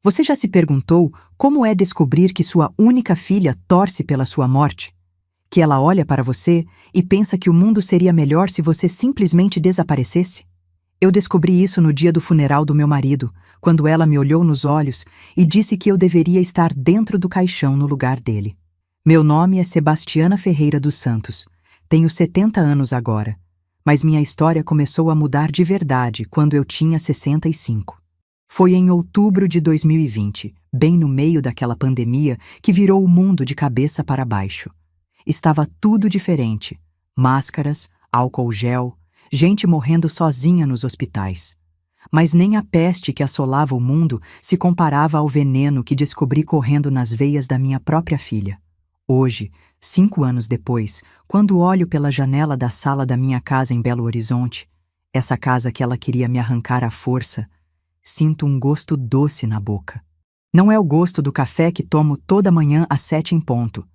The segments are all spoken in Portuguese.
Você já se perguntou como é descobrir que sua única filha torce pela sua morte? Que ela olha para você e pensa que o mundo seria melhor se você simplesmente desaparecesse? Eu descobri isso no dia do funeral do meu marido, quando ela me olhou nos olhos e disse que eu deveria estar dentro do caixão no lugar dele. Meu nome é Sebastiana Ferreira dos Santos. Tenho 70 anos agora, mas minha história começou a mudar de verdade quando eu tinha 65. Foi em outubro de 2020, bem no meio daquela pandemia que virou o mundo de cabeça para baixo. Estava tudo diferente. Máscaras, álcool gel, gente morrendo sozinha nos hospitais. Mas nem a peste que assolava o mundo se comparava ao veneno que descobri correndo nas veias da minha própria filha. Hoje, 5 anos depois, quando olho pela janela da sala da minha casa em Belo Horizonte, essa casa que ela queria me arrancar à força, sinto um gosto doce na boca. Não é o gosto do café que tomo toda manhã às 7 em ponto,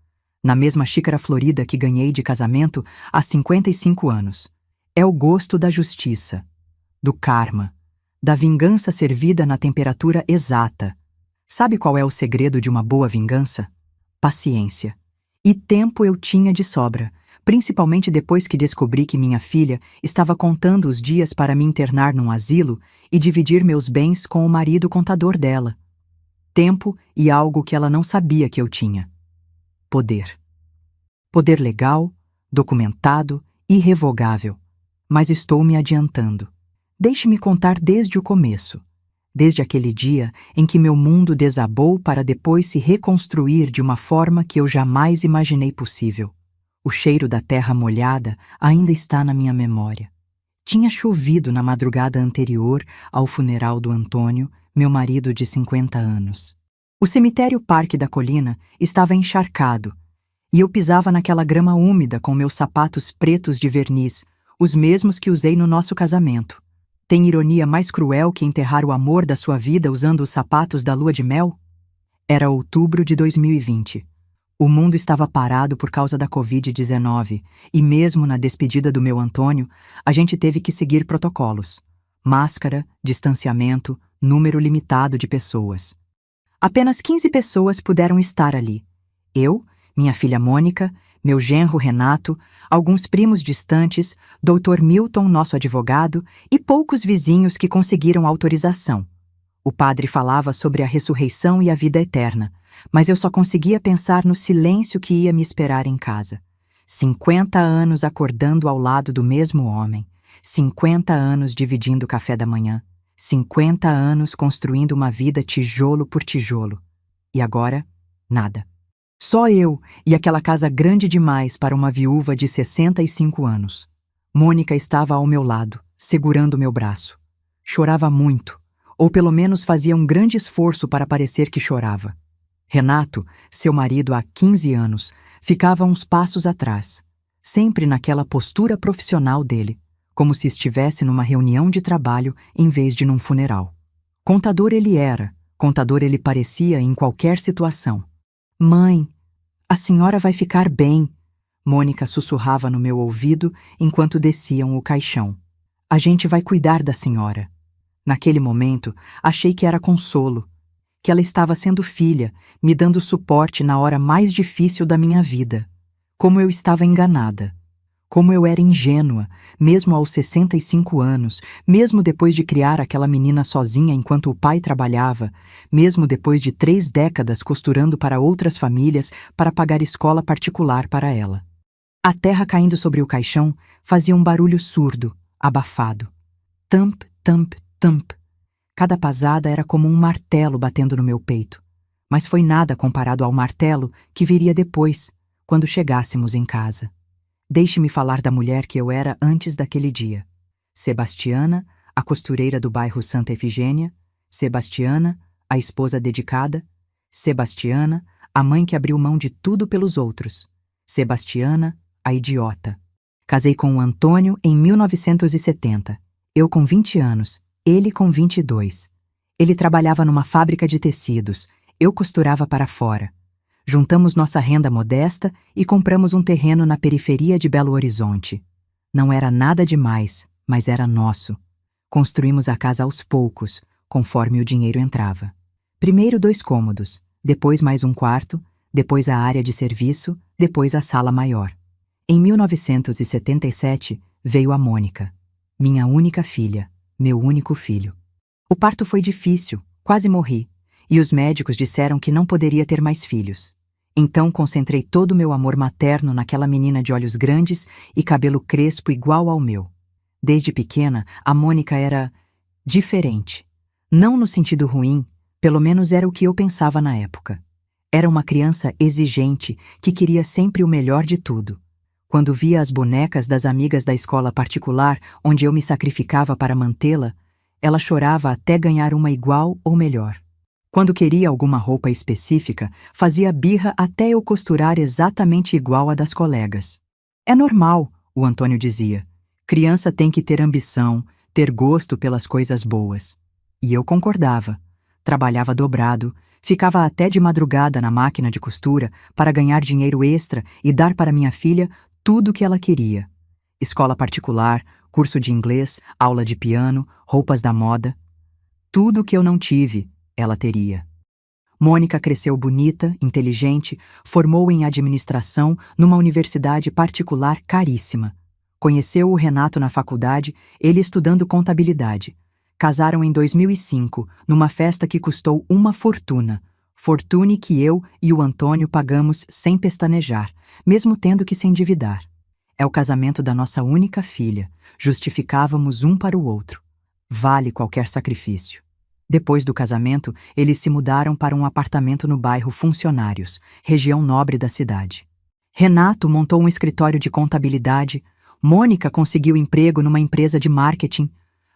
na mesma xícara florida que ganhei de casamento há 55 anos. É o gosto da justiça, do karma, da vingança servida na temperatura exata. Sabe qual é o segredo de uma boa vingança? Paciência. E tempo eu tinha de sobra, principalmente depois que descobri que minha filha estava contando os dias para me internar num asilo e dividir meus bens com o marido contador dela. Tempo e algo que ela não sabia que eu tinha. Poder. Poder legal, documentado, irrevogável. Mas estou me adiantando. Deixe-me contar desde o começo. Desde aquele dia em que meu mundo desabou para depois se reconstruir de uma forma que eu jamais imaginei possível. O cheiro da terra molhada ainda está na minha memória. Tinha chovido na madrugada anterior ao funeral do Antônio, meu marido de 50 anos. O cemitério Parque da Colina estava encharcado, e eu pisava naquela grama úmida com meus sapatos pretos de verniz, os mesmos que usei no nosso casamento. Tem ironia mais cruel que enterrar o amor da sua vida usando os sapatos da lua de mel? Era outubro de 2020. O mundo estava parado por causa da Covid-19 e mesmo na despedida do meu Antônio, a gente teve que seguir protocolos. Máscara, distanciamento, número limitado de pessoas. Apenas 15 pessoas puderam estar ali. Eu, minha filha Mônica, meu genro Renato, alguns primos distantes, Dr. Milton, nosso advogado, e poucos vizinhos que conseguiram autorização. O padre falava sobre a ressurreição e a vida eterna, mas eu só conseguia pensar no silêncio que ia me esperar em casa. 50 anos acordando ao lado do mesmo homem, 50 anos dividindo o café da manhã, 50 anos construindo uma vida tijolo por tijolo. E agora, nada. Só eu e aquela casa grande demais para uma viúva de 65 anos. Mônica estava ao meu lado, segurando meu braço. Chorava muito, ou pelo menos fazia um grande esforço para parecer que chorava. Renato, seu marido há 15 anos, ficava uns passos atrás, sempre naquela postura profissional dele, como se estivesse numa reunião de trabalho em vez de num funeral. Contador ele era, contador ele parecia em qualquer situação. Mãe, a senhora vai ficar bem, Mônica sussurrava no meu ouvido enquanto desciam o caixão. A gente vai cuidar da senhora. Naquele momento, achei que era consolo, que ela estava sendo filha, me dando suporte na hora mais difícil da minha vida. Como eu estava enganada. Como eu era ingênua, mesmo aos 65 anos, mesmo depois de criar aquela menina sozinha enquanto o pai trabalhava, mesmo depois de 3 décadas costurando para outras famílias para pagar escola particular para ela. A terra caindo sobre o caixão fazia um barulho surdo, abafado. Tamp, tamp, tamp. Cada pasada era como um martelo batendo no meu peito. Mas foi nada comparado ao martelo que viria depois, quando chegássemos em casa. Deixe-me falar da mulher que eu era antes daquele dia. Sebastiana, a costureira do bairro Santa Efigênia. Sebastiana, a esposa dedicada. Sebastiana, a mãe que abriu mão de tudo pelos outros. Sebastiana, a idiota. Casei com o Antônio em 1970. Eu com 20 anos, ele com 22. Ele trabalhava numa fábrica de tecidos, eu costurava para fora. Juntamos nossa renda modesta e compramos um terreno na periferia de Belo Horizonte. Não era nada demais, mas era nosso. Construímos a casa aos poucos, conforme o dinheiro entrava. Primeiro 2 cômodos, depois mais um quarto, depois a área de serviço, depois a sala maior. Em 1977, veio a Mônica, minha única filha, meu único filho. O parto foi difícil, quase morri, e os médicos disseram que não poderia ter mais filhos. Então concentrei todo o meu amor materno naquela menina de olhos grandes e cabelo crespo igual ao meu. Desde pequena, a Mônica era diferente. Não no sentido ruim, pelo menos era o que eu pensava na época. Era uma criança exigente que queria sempre o melhor de tudo. Quando via as bonecas das amigas da escola particular, onde eu me sacrificava para mantê-la, ela chorava até ganhar uma igual ou melhor. Quando queria alguma roupa específica, fazia birra até eu costurar exatamente igual a das colegas. É normal, o Antônio dizia. Criança tem que ter ambição, ter gosto pelas coisas boas. E eu concordava. Trabalhava dobrado, ficava até de madrugada na máquina de costura para ganhar dinheiro extra e dar para minha filha tudo o que ela queria. Escola particular, curso de inglês, aula de piano, roupas da moda. Tudo o que eu não tive, ela teria. Mônica cresceu bonita, inteligente, formou em administração numa universidade particular caríssima. Conheceu o Renato na faculdade, ele estudando contabilidade. Casaram em 2005, numa festa que custou uma fortuna. Fortuna que eu e o Antônio pagamos sem pestanejar, mesmo tendo que se endividar. É o casamento da nossa única filha. Justificávamos um para o outro. Vale qualquer sacrifício. Depois do casamento, eles se mudaram para um apartamento no bairro Funcionários, região nobre da cidade. Renato montou um escritório de contabilidade, Mônica conseguiu emprego numa empresa de marketing.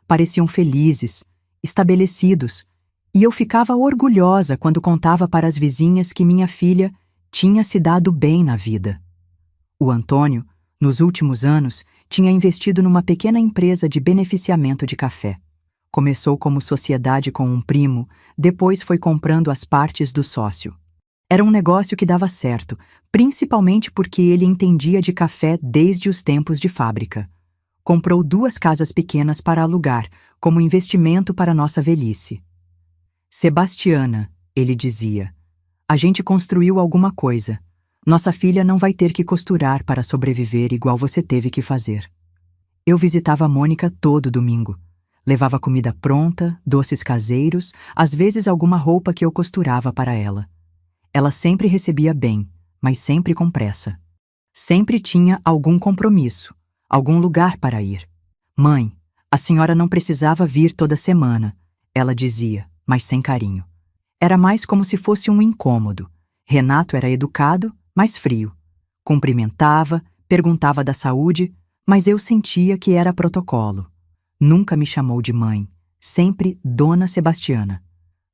Pareciam felizes, estabelecidos, e eu ficava orgulhosa quando contava para as vizinhas que minha filha tinha se dado bem na vida. O Antônio, nos últimos anos, tinha investido numa pequena empresa de beneficiamento de café. Começou como sociedade com um primo, depois foi comprando as partes do sócio. Era um negócio que dava certo, principalmente porque ele entendia de café desde os tempos de fábrica. Comprou 2 casas pequenas para alugar, como investimento para nossa velhice. Sebastiana, ele dizia, a gente construiu alguma coisa. Nossa filha não vai ter que costurar para sobreviver igual você teve que fazer. Eu visitava a Mônica todo domingo. Levava comida pronta, doces caseiros, às vezes alguma roupa que eu costurava para ela. Ela sempre recebia bem, mas sempre com pressa. Sempre tinha algum compromisso, algum lugar para ir. Mãe, a senhora não precisava vir toda semana, ela dizia, mas sem carinho. Era mais como se fosse um incômodo. Renato era educado, mas frio. Cumprimentava, perguntava da saúde, mas eu sentia que era protocolo. Nunca me chamou de mãe, sempre Dona Sebastiana.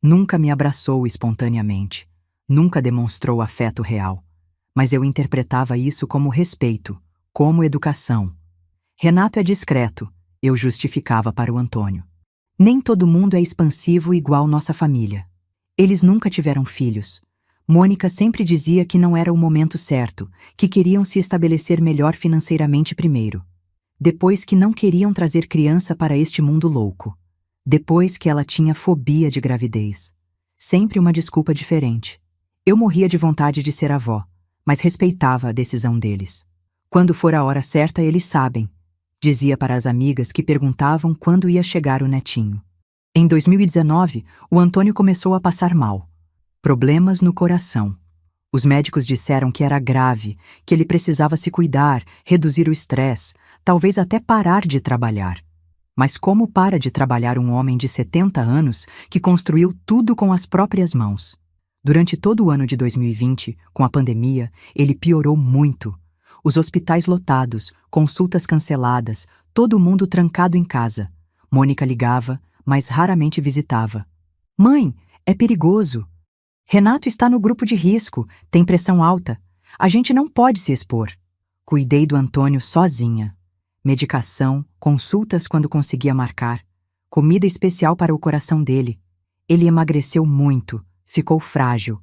Nunca me abraçou espontaneamente. Nunca demonstrou afeto real. Mas eu interpretava isso como respeito, como educação. Renato é discreto, eu justificava para o Antônio. Nem todo mundo é expansivo igual nossa família. Eles nunca tiveram filhos. Mônica sempre dizia que não era o momento certo, que queriam se estabelecer melhor financeiramente primeiro. Depois que não queriam trazer criança para este mundo louco. Depois que ela tinha fobia de gravidez. Sempre uma desculpa diferente. Eu morria de vontade de ser avó, mas respeitava a decisão deles. Quando for a hora certa, eles sabem, dizia para as amigas que perguntavam quando ia chegar o netinho. Em 2019, o Antônio começou a passar mal. Problemas no coração. Os médicos disseram que era grave, que ele precisava se cuidar, reduzir o estresse, talvez até parar de trabalhar. Mas como para de trabalhar um homem de 70 anos que construiu tudo com as próprias mãos? Durante todo o ano de 2020, com a pandemia, ele piorou muito. Os hospitais lotados, consultas canceladas, todo mundo trancado em casa. Mônica ligava, mas raramente visitava. Mãe, é perigoso. Renato está no grupo de risco, tem pressão alta. A gente não pode se expor. Cuidei do Antônio sozinha. Medicação, consultas quando conseguia marcar, comida especial para o coração dele. Ele emagreceu muito, ficou frágil.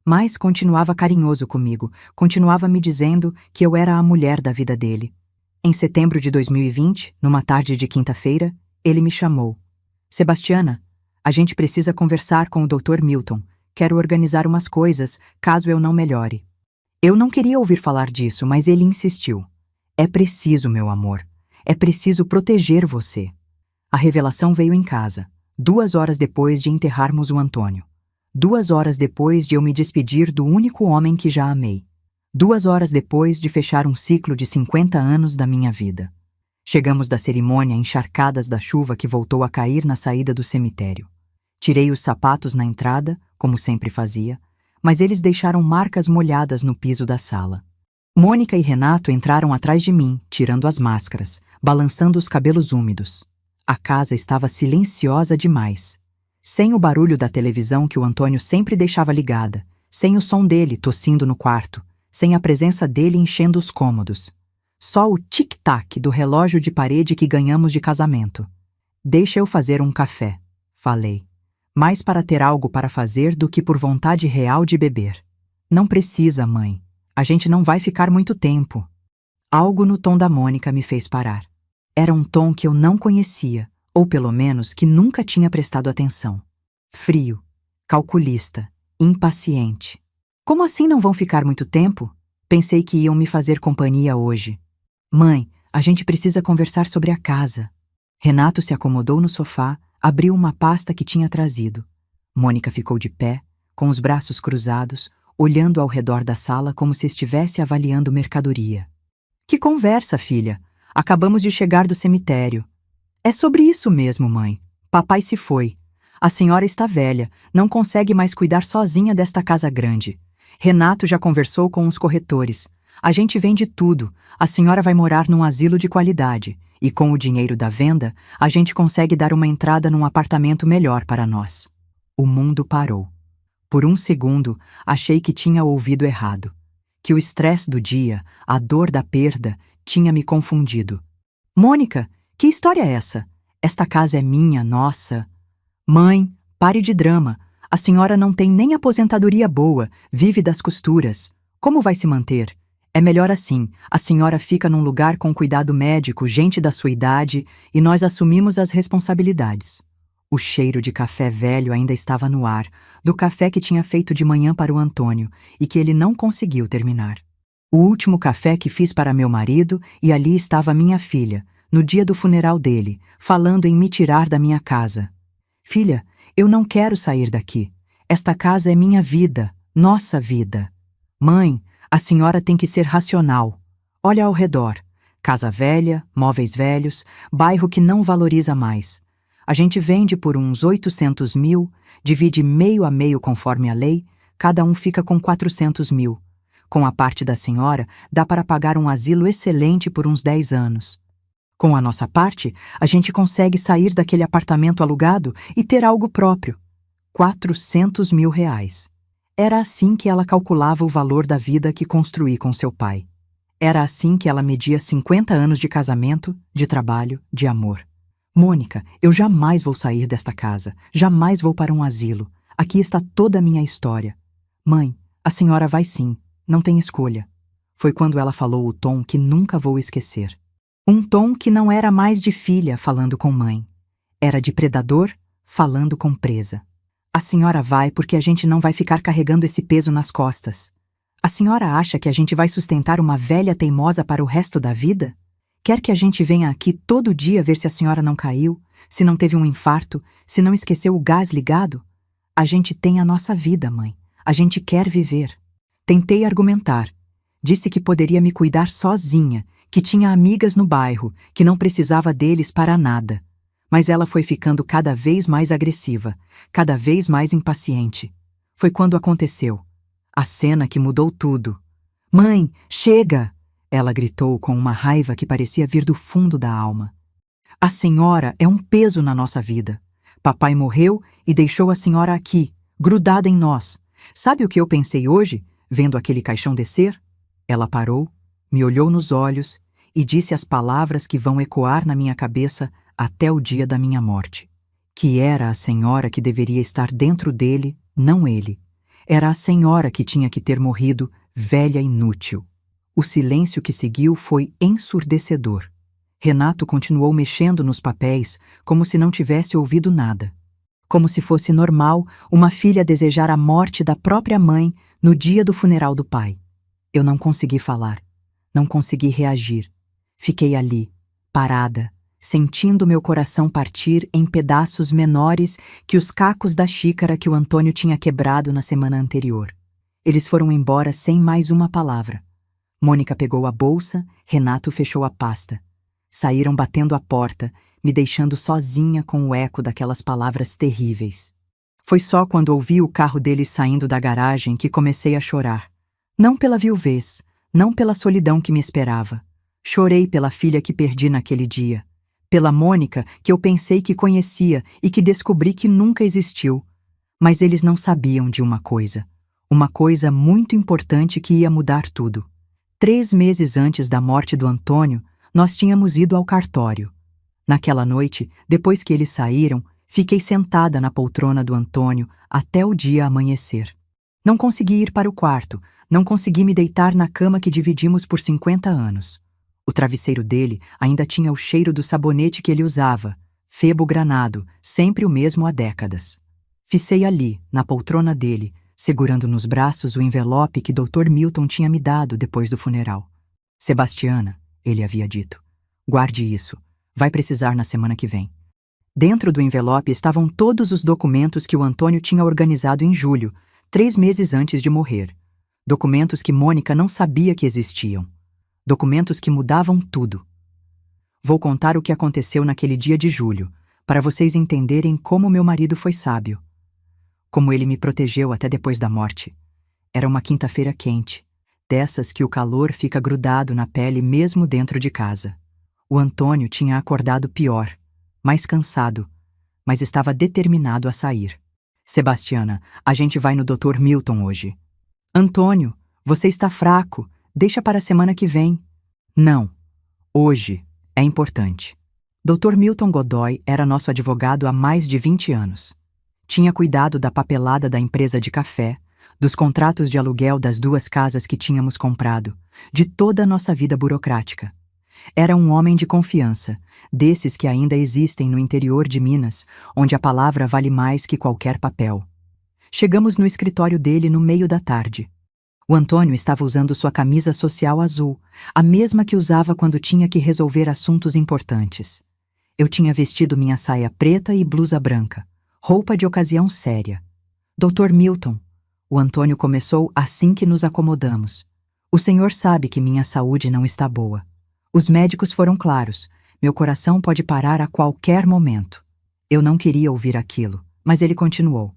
Mas continuava carinhoso comigo, continuava me dizendo que eu era a mulher da vida dele. Em setembro de 2020, numa tarde de quinta-feira, ele me chamou. Sebastiana, A gente precisa conversar com o Dr. Milton. Quero organizar umas coisas, caso eu não melhore. Eu não queria ouvir falar disso, mas ele insistiu. É preciso, meu amor. É preciso proteger você. A revelação veio em casa, 2 horas depois de enterrarmos o Antônio. 2 horas depois de eu me despedir do único homem que já amei. 2 horas depois de fechar um ciclo de 50 anos da minha vida. Chegamos da cerimônia encharcadas da chuva que voltou a cair na saída do cemitério. Tirei os sapatos na entrada, como sempre fazia, mas eles deixaram marcas molhadas no piso da sala. Mônica e Renato entraram atrás de mim, tirando as máscaras, balançando os cabelos úmidos. A casa estava silenciosa demais. Sem o barulho da televisão que o Antônio sempre deixava ligada, sem o som dele tossindo no quarto, sem a presença dele enchendo os cômodos. Só o tic-tac do relógio de parede que ganhamos de casamento. Deixa eu fazer um café, falei. Mais para ter algo para fazer do que por vontade real de beber. Não precisa, mãe. A gente não vai ficar muito tempo. Algo no tom da Mônica me fez parar. Era um tom que eu não conhecia, ou pelo menos que nunca tinha prestado atenção. Frio, calculista, impaciente. Como assim não vão ficar muito tempo? Pensei que iam me fazer companhia hoje. Mãe, a gente precisa conversar sobre a casa. Renato se acomodou no sofá, abriu uma pasta que tinha trazido. Mônica ficou de pé, com os braços cruzados, olhando ao redor da sala como se estivesse avaliando mercadoria. Que conversa, filha! Acabamos de chegar do cemitério. É sobre isso mesmo, mãe. Papai se foi. A senhora está velha, não consegue mais cuidar sozinha desta casa grande. Renato já conversou com os corretores. A gente vende tudo. A senhora vai morar num asilo de qualidade. E com o dinheiro da venda, a gente consegue dar uma entrada num apartamento melhor para nós. O mundo parou. Por um segundo, achei que tinha ouvido errado. Que o estresse do dia, a dor da perda, tinha me confundido. Mônica, que história é essa? Esta casa é minha, nossa. Mãe, pare de drama. A senhora não tem nem aposentadoria boa, vive das costuras. Como vai se manter? É melhor assim, a senhora fica num lugar com cuidado médico, gente da sua idade, e nós assumimos as responsabilidades. O cheiro de café velho ainda estava no ar, do café que tinha feito de manhã para o Antônio e que ele não conseguiu terminar. O último café que fiz para meu marido, e ali estava minha filha, no dia do funeral dele, falando em me tirar da minha casa. Filha, eu não quero sair daqui. Esta casa é minha vida, nossa vida. Mãe, a senhora tem que ser racional. Olha ao redor. Casa velha, móveis velhos, bairro que não valoriza mais. A gente vende por uns 800 mil, divide meio a meio conforme a lei, cada um fica com 400 mil. Com a parte da senhora, dá para pagar um asilo excelente por uns 10 anos. Com a nossa parte, a gente consegue sair daquele apartamento alugado e ter algo próprio. 400 mil reais. Era assim que ela calculava o valor da vida que construí com seu pai. Era assim que ela media 50 anos de casamento, de trabalho, de amor. Mônica, eu jamais vou sair desta casa, jamais vou para um asilo. Aqui está toda a minha história. Mãe, a senhora vai sim, não tem escolha. Foi quando ela falou o tom que nunca vou esquecer. Um tom que não era mais de filha falando com mãe. Era de predador falando com presa. A senhora vai porque a gente não vai ficar carregando esse peso nas costas. A senhora acha que a gente vai sustentar uma velha teimosa para o resto da vida? Quer que a gente venha aqui todo dia ver se a senhora não caiu, se não teve um infarto, se não esqueceu o gás ligado? A gente tem a nossa vida, mãe. A gente quer viver. Tentei argumentar. Disse que poderia me cuidar sozinha, que tinha amigas no bairro, que não precisava deles para nada. Mas ela foi ficando cada vez mais agressiva, cada vez mais impaciente. Foi quando aconteceu. A cena que mudou tudo. Mãe, chega! Ela gritou com uma raiva que parecia vir do fundo da alma. A senhora é um peso na nossa vida. Papai morreu e deixou a senhora aqui, grudada em nós. Sabe o que eu pensei hoje, vendo aquele caixão descer? Ela parou, me olhou nos olhos e disse as palavras que vão ecoar na minha cabeça até o dia da minha morte. Que era a senhora que deveria estar dentro dele, não ele. Era a senhora que tinha que ter morrido, velha e inútil. O silêncio que seguiu foi ensurdecedor. Renato continuou mexendo nos papéis, como se não tivesse ouvido nada. Como se fosse normal uma filha desejar a morte da própria mãe no dia do funeral do pai. Eu não consegui falar, não consegui reagir. Fiquei ali, parada, sentindo meu coração partir em pedaços menores que os cacos da xícara que o Antônio tinha quebrado na semana anterior. Eles foram embora sem mais uma palavra. Mônica pegou a bolsa, Renato fechou a pasta. Saíram batendo a porta, me deixando sozinha com o eco daquelas palavras terríveis. Foi só quando ouvi o carro deles saindo da garagem que comecei a chorar. Não pela viuvez, não pela solidão que me esperava. Chorei pela filha que perdi naquele dia. Pela Mônica que eu pensei que conhecia e que descobri que nunca existiu. Mas eles não sabiam de uma coisa muito importante que ia mudar tudo. 3 meses antes da morte do Antônio, nós tínhamos ido ao cartório. Naquela noite, depois que eles saíram, fiquei sentada na poltrona do Antônio até o dia amanhecer. Não consegui ir para o quarto, não consegui me deitar na cama que dividimos por 50 anos. O travesseiro dele ainda tinha o cheiro do sabonete que ele usava, Febo Granado, sempre o mesmo há décadas. Ficei ali, na poltrona dele, segurando nos braços o envelope que Dr. Milton tinha me dado depois do funeral. Sebastiana, ele havia dito, guarde isso, vai precisar na semana que vem. Dentro do envelope estavam todos os documentos que o Antônio tinha organizado em julho, 3 meses antes de morrer. Documentos que Mônica não sabia que existiam. Documentos que mudavam tudo. Vou contar o que aconteceu naquele dia de julho, para vocês entenderem como meu marido foi sábio. Como ele me protegeu até depois da morte. Era uma quinta-feira quente, dessas que o calor fica grudado na pele mesmo dentro de casa. O Antônio tinha acordado pior, mais cansado, mas estava determinado a sair. Sebastiana, a gente vai no Dr. Milton hoje. Antônio, você está fraco, deixa para a semana que vem. Não, hoje é importante. Dr. Milton Godoy era nosso advogado há mais de 20 anos. Tinha cuidado da papelada da empresa de café, dos contratos de aluguel das 2 casas que tínhamos comprado, de toda a nossa vida burocrática. Era um homem de confiança, desses que ainda existem no interior de Minas, onde a palavra vale mais que qualquer papel. Chegamos no escritório dele no meio da tarde. O Antônio estava usando sua camisa social azul, a mesma que usava quando tinha que resolver assuntos importantes. Eu tinha vestido minha saia preta e blusa branca, roupa de ocasião séria. Dr. Milton, o Antônio começou assim que nos acomodamos. O senhor sabe que minha saúde não está boa. Os médicos foram claros. Meu coração pode parar a qualquer momento. Eu não queria ouvir aquilo, mas ele continuou.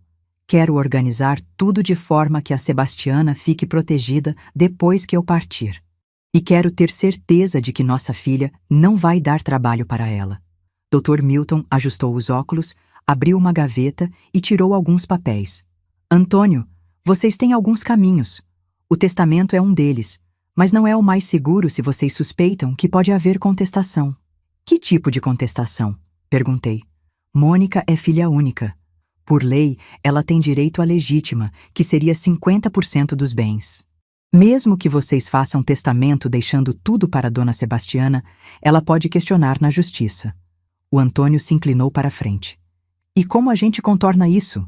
Quero organizar tudo de forma que a Sebastiana fique protegida depois que eu partir. E quero ter certeza de que nossa filha não vai dar trabalho para ela. Dr. Milton ajustou os óculos, abriu uma gaveta e tirou alguns papéis. Antônio, vocês têm alguns caminhos. O testamento é um deles, mas não é o mais seguro se vocês suspeitam que pode haver contestação. Que tipo de contestação? Perguntei. Mônica é filha única. Por lei, ela tem direito à legítima, que seria 50% dos bens. Mesmo que vocês façam testamento deixando tudo para Dona Sebastiana, ela pode questionar na justiça. O Antônio se inclinou para a frente. E como a gente contorna isso?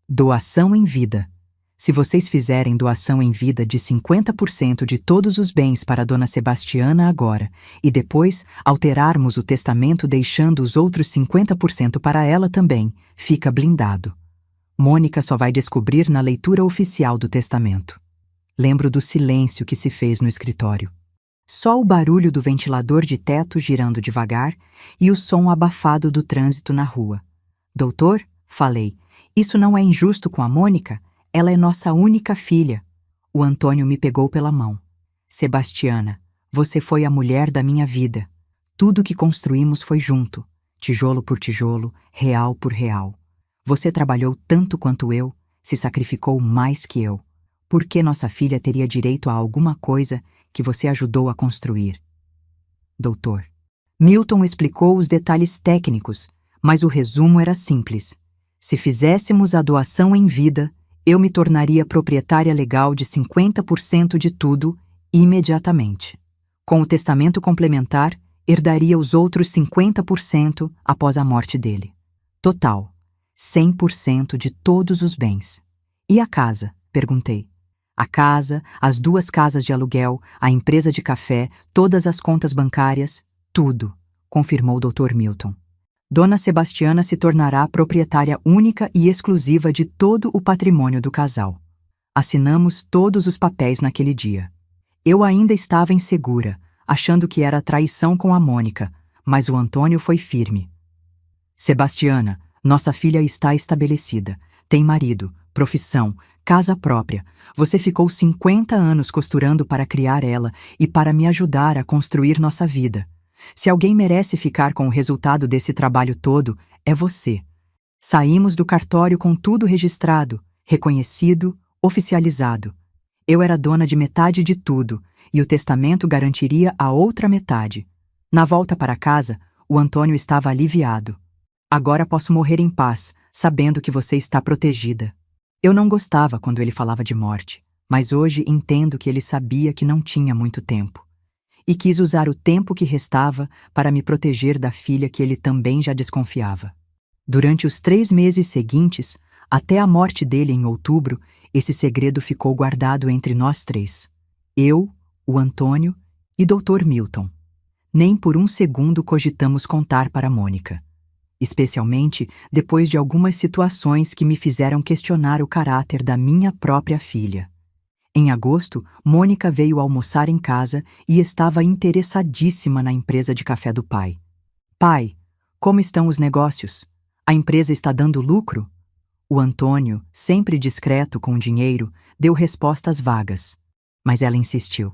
Doação em vida. Se vocês fizerem doação em vida de 50% de todos os bens para Dona Sebastiana agora, e depois alterarmos o testamento deixando os outros 50% para ela também, fica blindado. Mônica só vai descobrir na leitura oficial do testamento. Lembro do silêncio que se fez no escritório. Só o barulho do ventilador de teto girando devagar e o som abafado do trânsito na rua. Doutor, falei, isso não é injusto com a Mônica? Ela é nossa única filha. O Antônio me pegou pela mão. Sebastiana, você foi a mulher da minha vida. Tudo que construímos foi junto, tijolo por tijolo, real por real. Você trabalhou tanto quanto eu, se sacrificou mais que eu. Por que nossa filha teria direito a alguma coisa que você ajudou a construir? Doutor. Milton explicou os detalhes técnicos, mas o resumo era simples. Se fizéssemos a doação em vida, eu me tornaria proprietária legal de 50% de tudo imediatamente. Com o testamento complementar, herdaria os outros 50% após a morte dele. Total, 100% de todos os bens. E a casa? Perguntei. A casa, as 2 casas de aluguel, a empresa de café, todas as contas bancárias, tudo, confirmou o Dr. Milton. Dona Sebastiana se tornará proprietária única e exclusiva de todo o patrimônio do casal. Assinamos todos os papéis naquele dia. Eu ainda estava insegura, achando que era traição com a Mônica, mas o Antônio foi firme. Sebastiana, nossa filha está estabelecida, tem marido, profissão, casa própria. Você ficou 50 anos costurando para criar ela e para me ajudar a construir nossa vida. Se alguém merece ficar com o resultado desse trabalho todo, é você. Saímos do cartório com tudo registrado, reconhecido, oficializado. Eu era dona de metade de tudo, e o testamento garantiria a outra metade. Na volta para casa, o Antônio estava aliviado. Agora posso morrer em paz, sabendo que você está protegida. Eu não gostava quando ele falava de morte, mas hoje entendo que ele sabia que não tinha muito tempo. E quis usar o tempo que restava para me proteger da filha que ele também já desconfiava. Durante os 3 meses seguintes, até a morte dele em outubro, esse segredo ficou guardado entre nós 3. Eu, o Antônio e Dr. Milton. Nem por um segundo cogitamos contar para Mônica. Especialmente depois de algumas situações que me fizeram questionar o caráter da minha própria filha. Em agosto, Mônica veio almoçar em casa e estava interessadíssima na empresa de café do pai. Pai, como estão os negócios? A empresa está dando lucro? O Antônio, sempre discreto com o dinheiro, deu respostas vagas. Mas ela insistiu.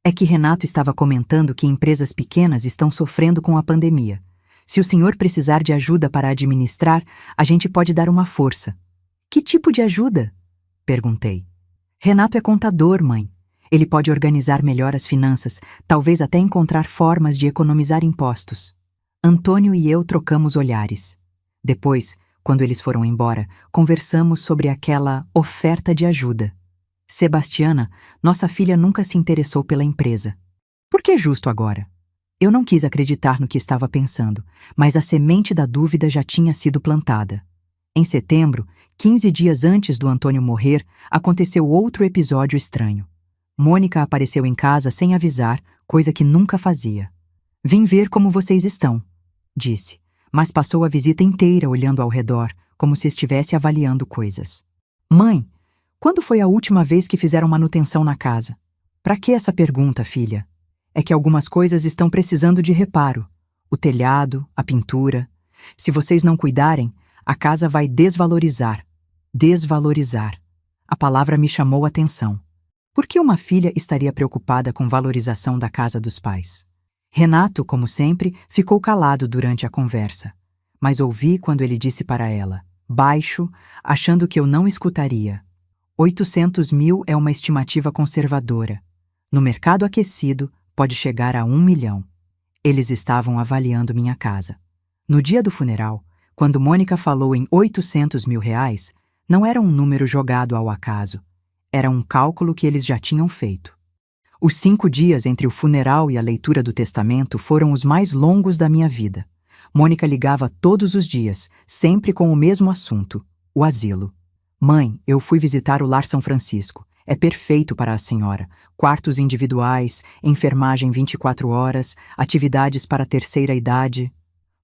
É que Renato estava comentando que empresas pequenas estão sofrendo com a pandemia. Se o senhor precisar de ajuda para administrar, a gente pode dar uma força. Que tipo de ajuda? Perguntei. Renato é contador, mãe. Ele pode organizar melhor as finanças, talvez até encontrar formas de economizar impostos. Antônio e eu trocamos olhares. Depois, quando eles foram embora, conversamos sobre aquela oferta de ajuda. Sebastiana, nossa filha nunca se interessou pela empresa. Por que justo agora? Eu não quis acreditar no que estava pensando, mas a semente da dúvida já tinha sido plantada. Em setembro, 15 dias antes do Antônio morrer, aconteceu outro episódio estranho. Mônica apareceu em casa sem avisar, coisa que nunca fazia. Vim ver como vocês estão, disse, mas passou a visita inteira olhando ao redor, como se estivesse avaliando coisas. Mãe, quando foi a última vez que fizeram manutenção na casa? Pra que essa pergunta, filha? É que algumas coisas estão precisando de reparo. O telhado, a pintura. Se vocês não cuidarem, a casa vai desvalorizar. Desvalorizar. A palavra me chamou a atenção. Por que uma filha estaria preocupada com valorização da casa dos pais? Renato, como sempre, ficou calado durante a conversa. Mas ouvi quando ele disse para ela, baixo, achando que eu não escutaria. 800 mil é uma estimativa conservadora. No mercado aquecido, pode chegar a 1 milhão. Eles estavam avaliando minha casa. No dia do funeral, quando Mônica falou em 800 mil reais, não era um número jogado ao acaso. Era um cálculo que eles já tinham feito. Os 5 dias entre o funeral e a leitura do testamento foram os mais longos da minha vida. Mônica ligava todos os dias, sempre com o mesmo assunto, o asilo. Mãe, eu fui visitar o Lar São Francisco. É perfeito para a senhora. Quartos individuais, enfermagem 24 horas, atividades para a terceira idade.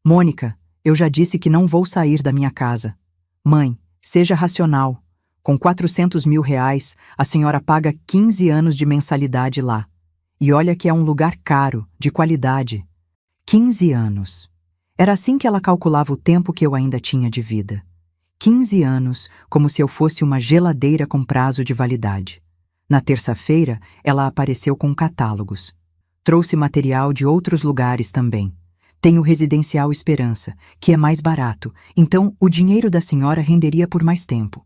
Mônica, eu já disse que não vou sair da minha casa. Mãe, seja racional. Com 400 mil reais, a senhora paga 15 anos de mensalidade lá. E olha que é um lugar caro, de qualidade. 15 anos. Era assim que ela calculava o tempo que eu ainda tinha de vida. 15 anos, como se eu fosse uma geladeira com prazo de validade. Na terça-feira, ela apareceu com catálogos. Trouxe material de outros lugares também. Tem o Residencial Esperança, que é mais barato, então o dinheiro da senhora renderia por mais tempo.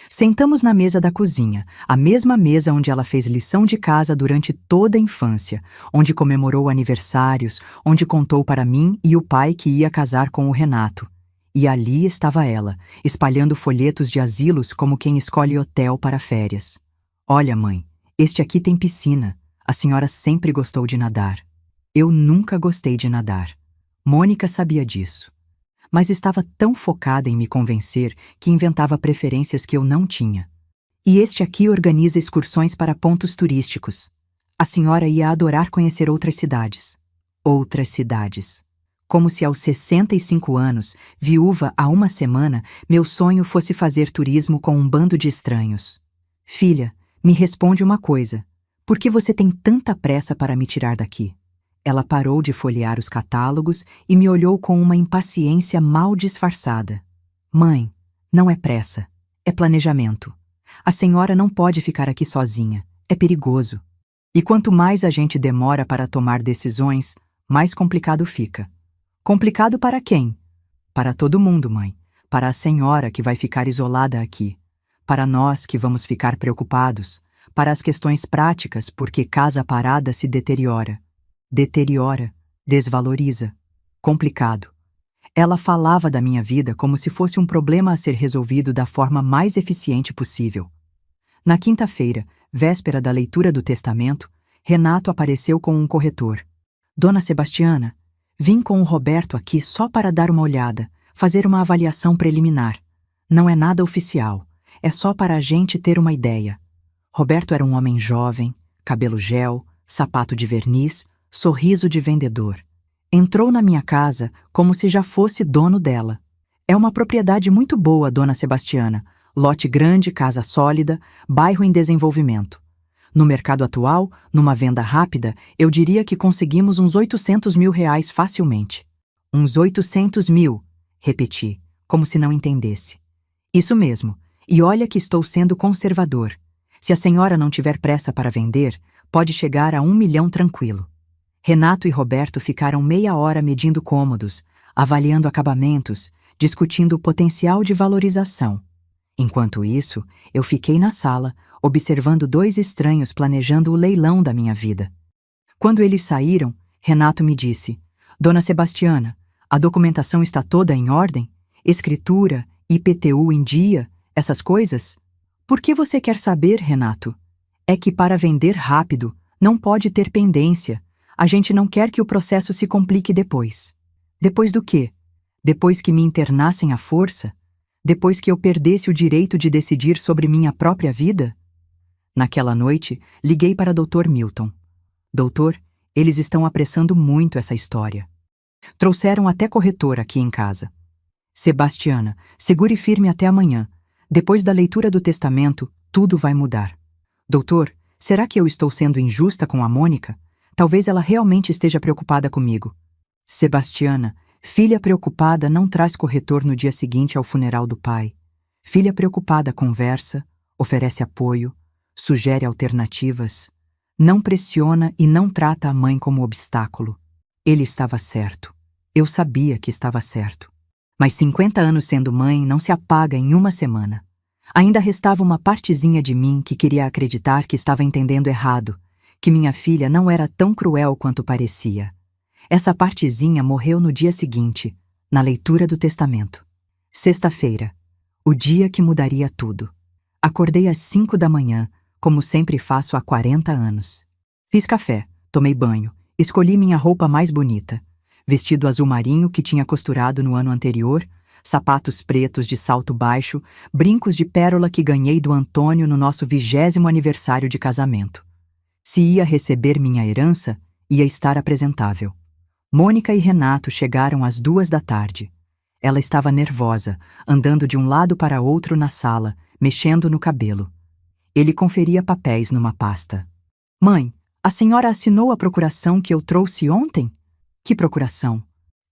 Sentamos na mesa da cozinha, a mesma mesa onde ela fez lição de casa durante toda a infância, onde comemorou aniversários, onde contou para mim e o pai que ia casar com o Renato. E ali estava ela, espalhando folhetos de asilos como quem escolhe hotel para férias. Olha, mãe, este aqui tem piscina. A senhora sempre gostou de nadar. Eu nunca gostei de nadar. Mônica sabia disso. mas estava tão focada em me convencer que inventava preferências que eu não tinha. E este aqui organiza excursões para pontos turísticos. A senhora ia adorar conhecer outras cidades. Outras cidades. Como se aos 65 anos, viúva há uma semana, meu sonho fosse fazer turismo com um bando de estranhos. Filha, me responde uma coisa. Por que você tem tanta pressa para me tirar daqui? Ela parou de folhear os catálogos e me olhou com uma impaciência mal disfarçada. Mãe, não é pressa, é planejamento. A senhora não pode ficar aqui sozinha, é perigoso. E quanto mais a gente demora para tomar decisões, mais complicado fica. Complicado para quem? Para todo mundo, mãe. Para a senhora que vai ficar isolada aqui. Para nós que vamos ficar preocupados. Para as questões práticas, porque casa parada se deteriora. Deteriora, desvaloriza. Complicado. Ela falava da minha vida como se fosse um problema a ser resolvido da forma mais eficiente possível. Na quinta-feira, véspera da leitura do testamento, Renato apareceu com um corretor. Dona Sebastiana, vim com o Roberto aqui só para dar uma olhada, fazer uma avaliação preliminar. Não é nada oficial, é só para a gente ter uma ideia. Roberto era um homem jovem, cabelo gel, sapato de verniz, sorriso de vendedor. Entrou na minha casa como se já fosse dono dela. É uma propriedade muito boa, Dona Sebastiana. Lote grande, casa sólida, bairro em desenvolvimento. No mercado atual, numa venda rápida, eu diria que conseguimos uns 800 mil reais facilmente. Uns 800 mil, repeti, como se não entendesse. Isso mesmo, e olha que estou sendo conservador. Se a senhora não tiver pressa para vender, pode chegar a 1 milhão tranquilo. Renato e Roberto ficaram meia hora medindo cômodos, avaliando acabamentos, discutindo o potencial de valorização. Enquanto isso, eu fiquei na sala, observando dois estranhos planejando o leilão da minha vida. Quando eles saíram, Renato me disse: Dona Sebastiana, a documentação está toda em ordem? Escritura, IPTU em dia, essas coisas? Por que você quer saber, Renato? É que para vender rápido, não pode ter pendência. A gente não quer que o processo se complique depois. Depois do quê? Depois que me internassem à força? Depois que eu perdesse o direito de decidir sobre minha própria vida? Naquela noite, liguei para Dr. Milton. Doutor, eles estão apressando muito essa história. Trouxeram até corretor aqui em casa. Sebastiana, segure firme até amanhã. Depois da leitura do testamento, tudo vai mudar. Doutor, será que eu estou sendo injusta com a Mônica? Talvez ela realmente esteja preocupada comigo. Sebastiana, filha preocupada não traz corretor no dia seguinte ao funeral do pai. Filha preocupada conversa, oferece apoio, sugere alternativas, não pressiona e não trata a mãe como obstáculo. Ele estava certo. Eu sabia que estava certo. Mas 50 anos sendo mãe não se apaga em uma semana. Ainda restava uma partezinha de mim que queria acreditar que estava entendendo errado, que minha filha não era tão cruel quanto parecia. Essa partezinha morreu no dia seguinte, na leitura do testamento. Sexta-feira, o dia que mudaria tudo. Acordei às 5 da manhã, como sempre faço há 40 anos. Fiz café, tomei banho, escolhi minha roupa mais bonita. Vestido azul marinho que tinha costurado no ano anterior, sapatos pretos de salto baixo, brincos de pérola que ganhei do Antônio no nosso 20º aniversário de casamento. Se ia receber minha herança, ia estar apresentável. Mônica e Renato chegaram às 2 da tarde. Ela estava nervosa, andando de um lado para outro na sala, mexendo no cabelo. Ele conferia papéis numa pasta. Mãe, a senhora assinou a procuração que eu trouxe ontem? Que procuração?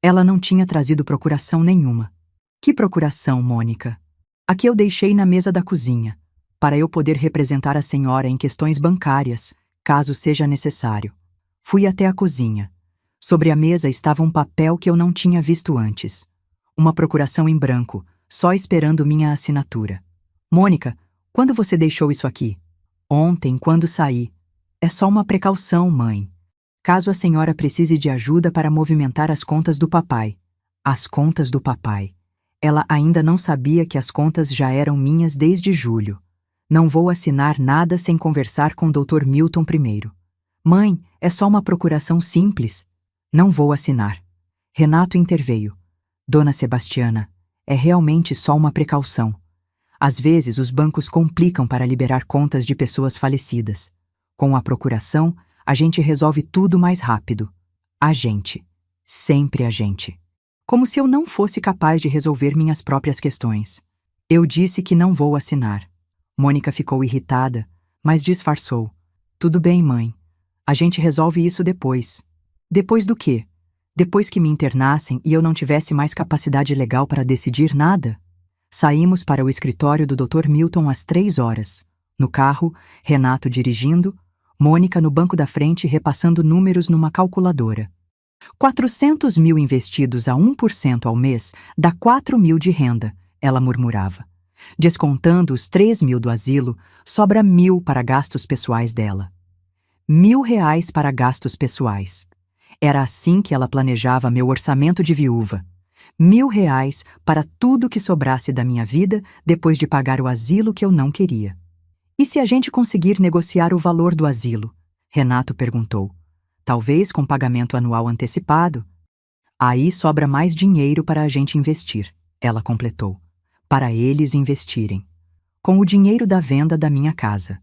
Ela não tinha trazido procuração nenhuma. Que procuração, Mônica? A que eu deixei na mesa da cozinha, para eu poder representar a senhora em questões bancárias, caso seja necessário. Fui até a cozinha. Sobre a mesa estava um papel que eu não tinha visto antes. Uma procuração em branco, só esperando minha assinatura. Mônica, quando você deixou isso aqui? Ontem, quando saí. É só uma precaução, mãe. Caso a senhora precise de ajuda para movimentar as contas do papai. As contas do papai. Ela ainda não sabia que as contas já eram minhas desde julho. Não vou assinar nada sem conversar com o Dr. Milton primeiro. Mãe, é só uma procuração simples. Não vou assinar. Renato interveio. Dona Sebastiana, é realmente só uma precaução. Às vezes, os bancos complicam para liberar contas de pessoas falecidas. Com a procuração, a gente resolve tudo mais rápido. A gente. Sempre a gente. Como se eu não fosse capaz de resolver minhas próprias questões. Eu disse que não vou assinar. Mônica ficou irritada, mas disfarçou. Tudo bem, mãe. A gente resolve isso depois. Depois do quê? Depois que me internassem e eu não tivesse mais capacidade legal para decidir nada? Saímos para o escritório do Dr. Milton às 3 horas. No carro, Renato dirigindo, Mônica no banco da frente repassando números numa calculadora. 400 mil investidos a 1% ao mês dá 4 mil de renda, ela murmurava. Descontando os 3 mil do asilo, sobra 1.000 para gastos pessoais dela. R$ 1.000 para gastos pessoais. Era assim que ela planejava meu orçamento de viúva. R$ 1.000 para tudo que sobrasse da minha vida depois de pagar o asilo que eu não queria. E se a gente conseguir negociar o valor do asilo? Renato perguntou. Talvez com pagamento anual antecipado. Aí sobra mais dinheiro para a gente investir, ela completou. Para eles investirem. Com o dinheiro da venda da minha casa.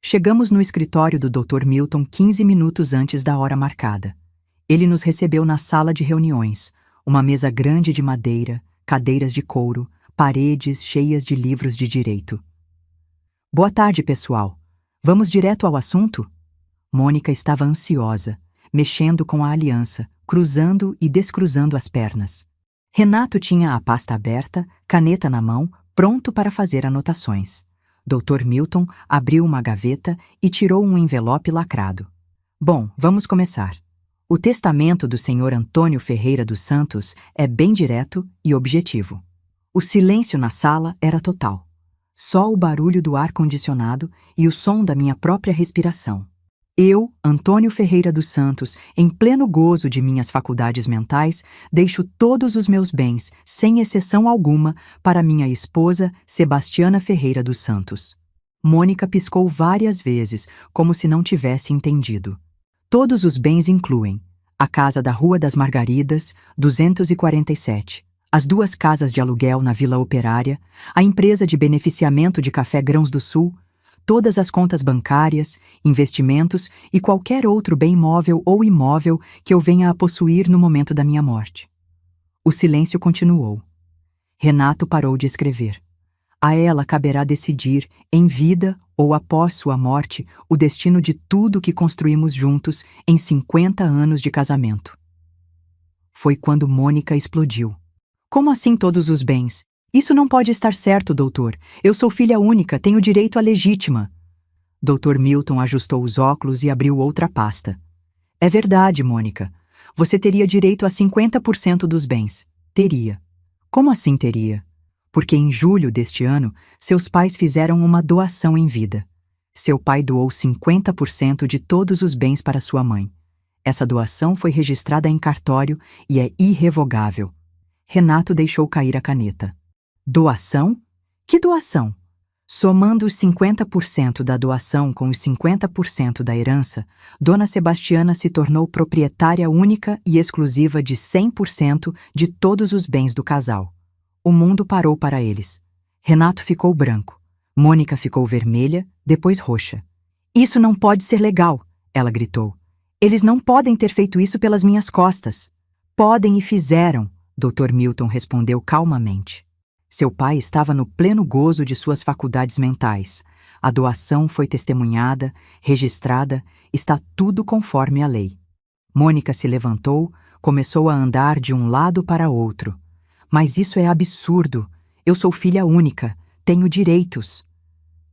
Chegamos no escritório do Dr. Milton 15 minutos antes da hora marcada. Ele nos recebeu na sala de reuniões, uma mesa grande de madeira, cadeiras de couro, paredes cheias de livros de direito. Boa tarde, pessoal. Vamos direto ao assunto? Mônica estava ansiosa, mexendo com a aliança, cruzando e descruzando as pernas. Renato tinha a pasta aberta, caneta na mão, pronto para fazer anotações. Dr. Milton abriu uma gaveta e tirou um envelope lacrado. Bom, vamos começar. O testamento do Sr. Antônio Ferreira dos Santos é bem direto e objetivo. O silêncio na sala era total. Só o barulho do ar-condicionado e o som da minha própria respiração. Eu, Antônio Ferreira dos Santos, em pleno gozo de minhas faculdades mentais, deixo todos os meus bens, sem exceção alguma, para minha esposa, Sebastiana Ferreira dos Santos. Mônica piscou várias vezes, como se não tivesse entendido. Todos os bens incluem a casa da Rua das Margaridas, 247, as 2 casas de aluguel na Vila Operária, a empresa de beneficiamento de Café Grãos do Sul, todas as contas bancárias, investimentos e qualquer outro bem móvel ou imóvel que eu venha a possuir no momento da minha morte. O silêncio continuou. Renato parou de escrever. A ela caberá decidir, em vida ou após sua morte, o destino de tudo que construímos juntos em 50 anos de casamento. Foi quando Mônica explodiu. Como assim todos os bens? Isso não pode estar certo, doutor. Eu sou filha única, tenho direito à legítima. Dr. Milton ajustou os óculos e abriu outra pasta. É verdade, Mônica. Você teria direito a 50% dos bens. Teria. Como assim teria? Porque em julho deste ano, seus pais fizeram uma doação em vida. Seu pai doou 50% de todos os bens para sua mãe. Essa doação foi registrada em cartório e é irrevogável. Renato deixou cair a caneta. Doação? Que doação? Somando os 50% da doação com os 50% da herança, Dona Sebastiana se tornou proprietária única e exclusiva de 100% de todos os bens do casal. O mundo parou para eles. Renato ficou branco. Mônica ficou vermelha, depois roxa. Isso não pode ser legal, ela gritou. Eles não podem ter feito isso pelas minhas costas. Podem e fizeram, Dr. Milton respondeu calmamente. Seu pai estava no pleno gozo de suas faculdades mentais. A doação foi testemunhada, registrada, está tudo conforme a lei. Mônica se levantou, começou a andar de um lado para outro. Mas isso é absurdo. Eu sou filha única, tenho direitos.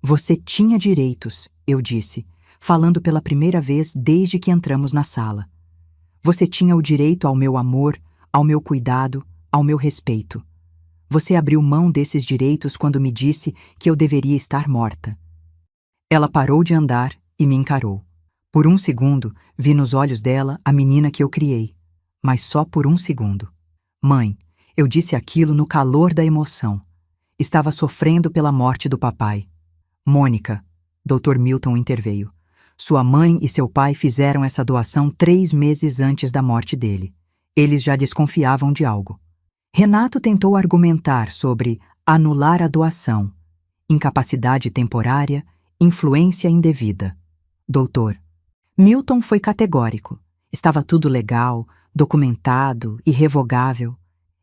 Você tinha direitos, eu disse, falando pela primeira vez desde que entramos na sala. Você tinha o direito ao meu amor, ao meu cuidado, ao meu respeito. Você abriu mão desses direitos quando me disse que eu deveria estar morta. Ela parou de andar e me encarou. Por um segundo, vi nos olhos dela a menina que eu criei. Mas só por um segundo. Mãe, eu disse aquilo no calor da emoção. Estava sofrendo pela morte do papai. Mônica, Dr. Milton interveio. Sua mãe e seu pai fizeram essa doação 3 meses antes da morte dele. Eles já desconfiavam de algo. Renato tentou argumentar sobre anular a doação, incapacidade temporária, influência indevida. Doutor. Milton foi categórico. Estava tudo legal, documentado, irrevogável.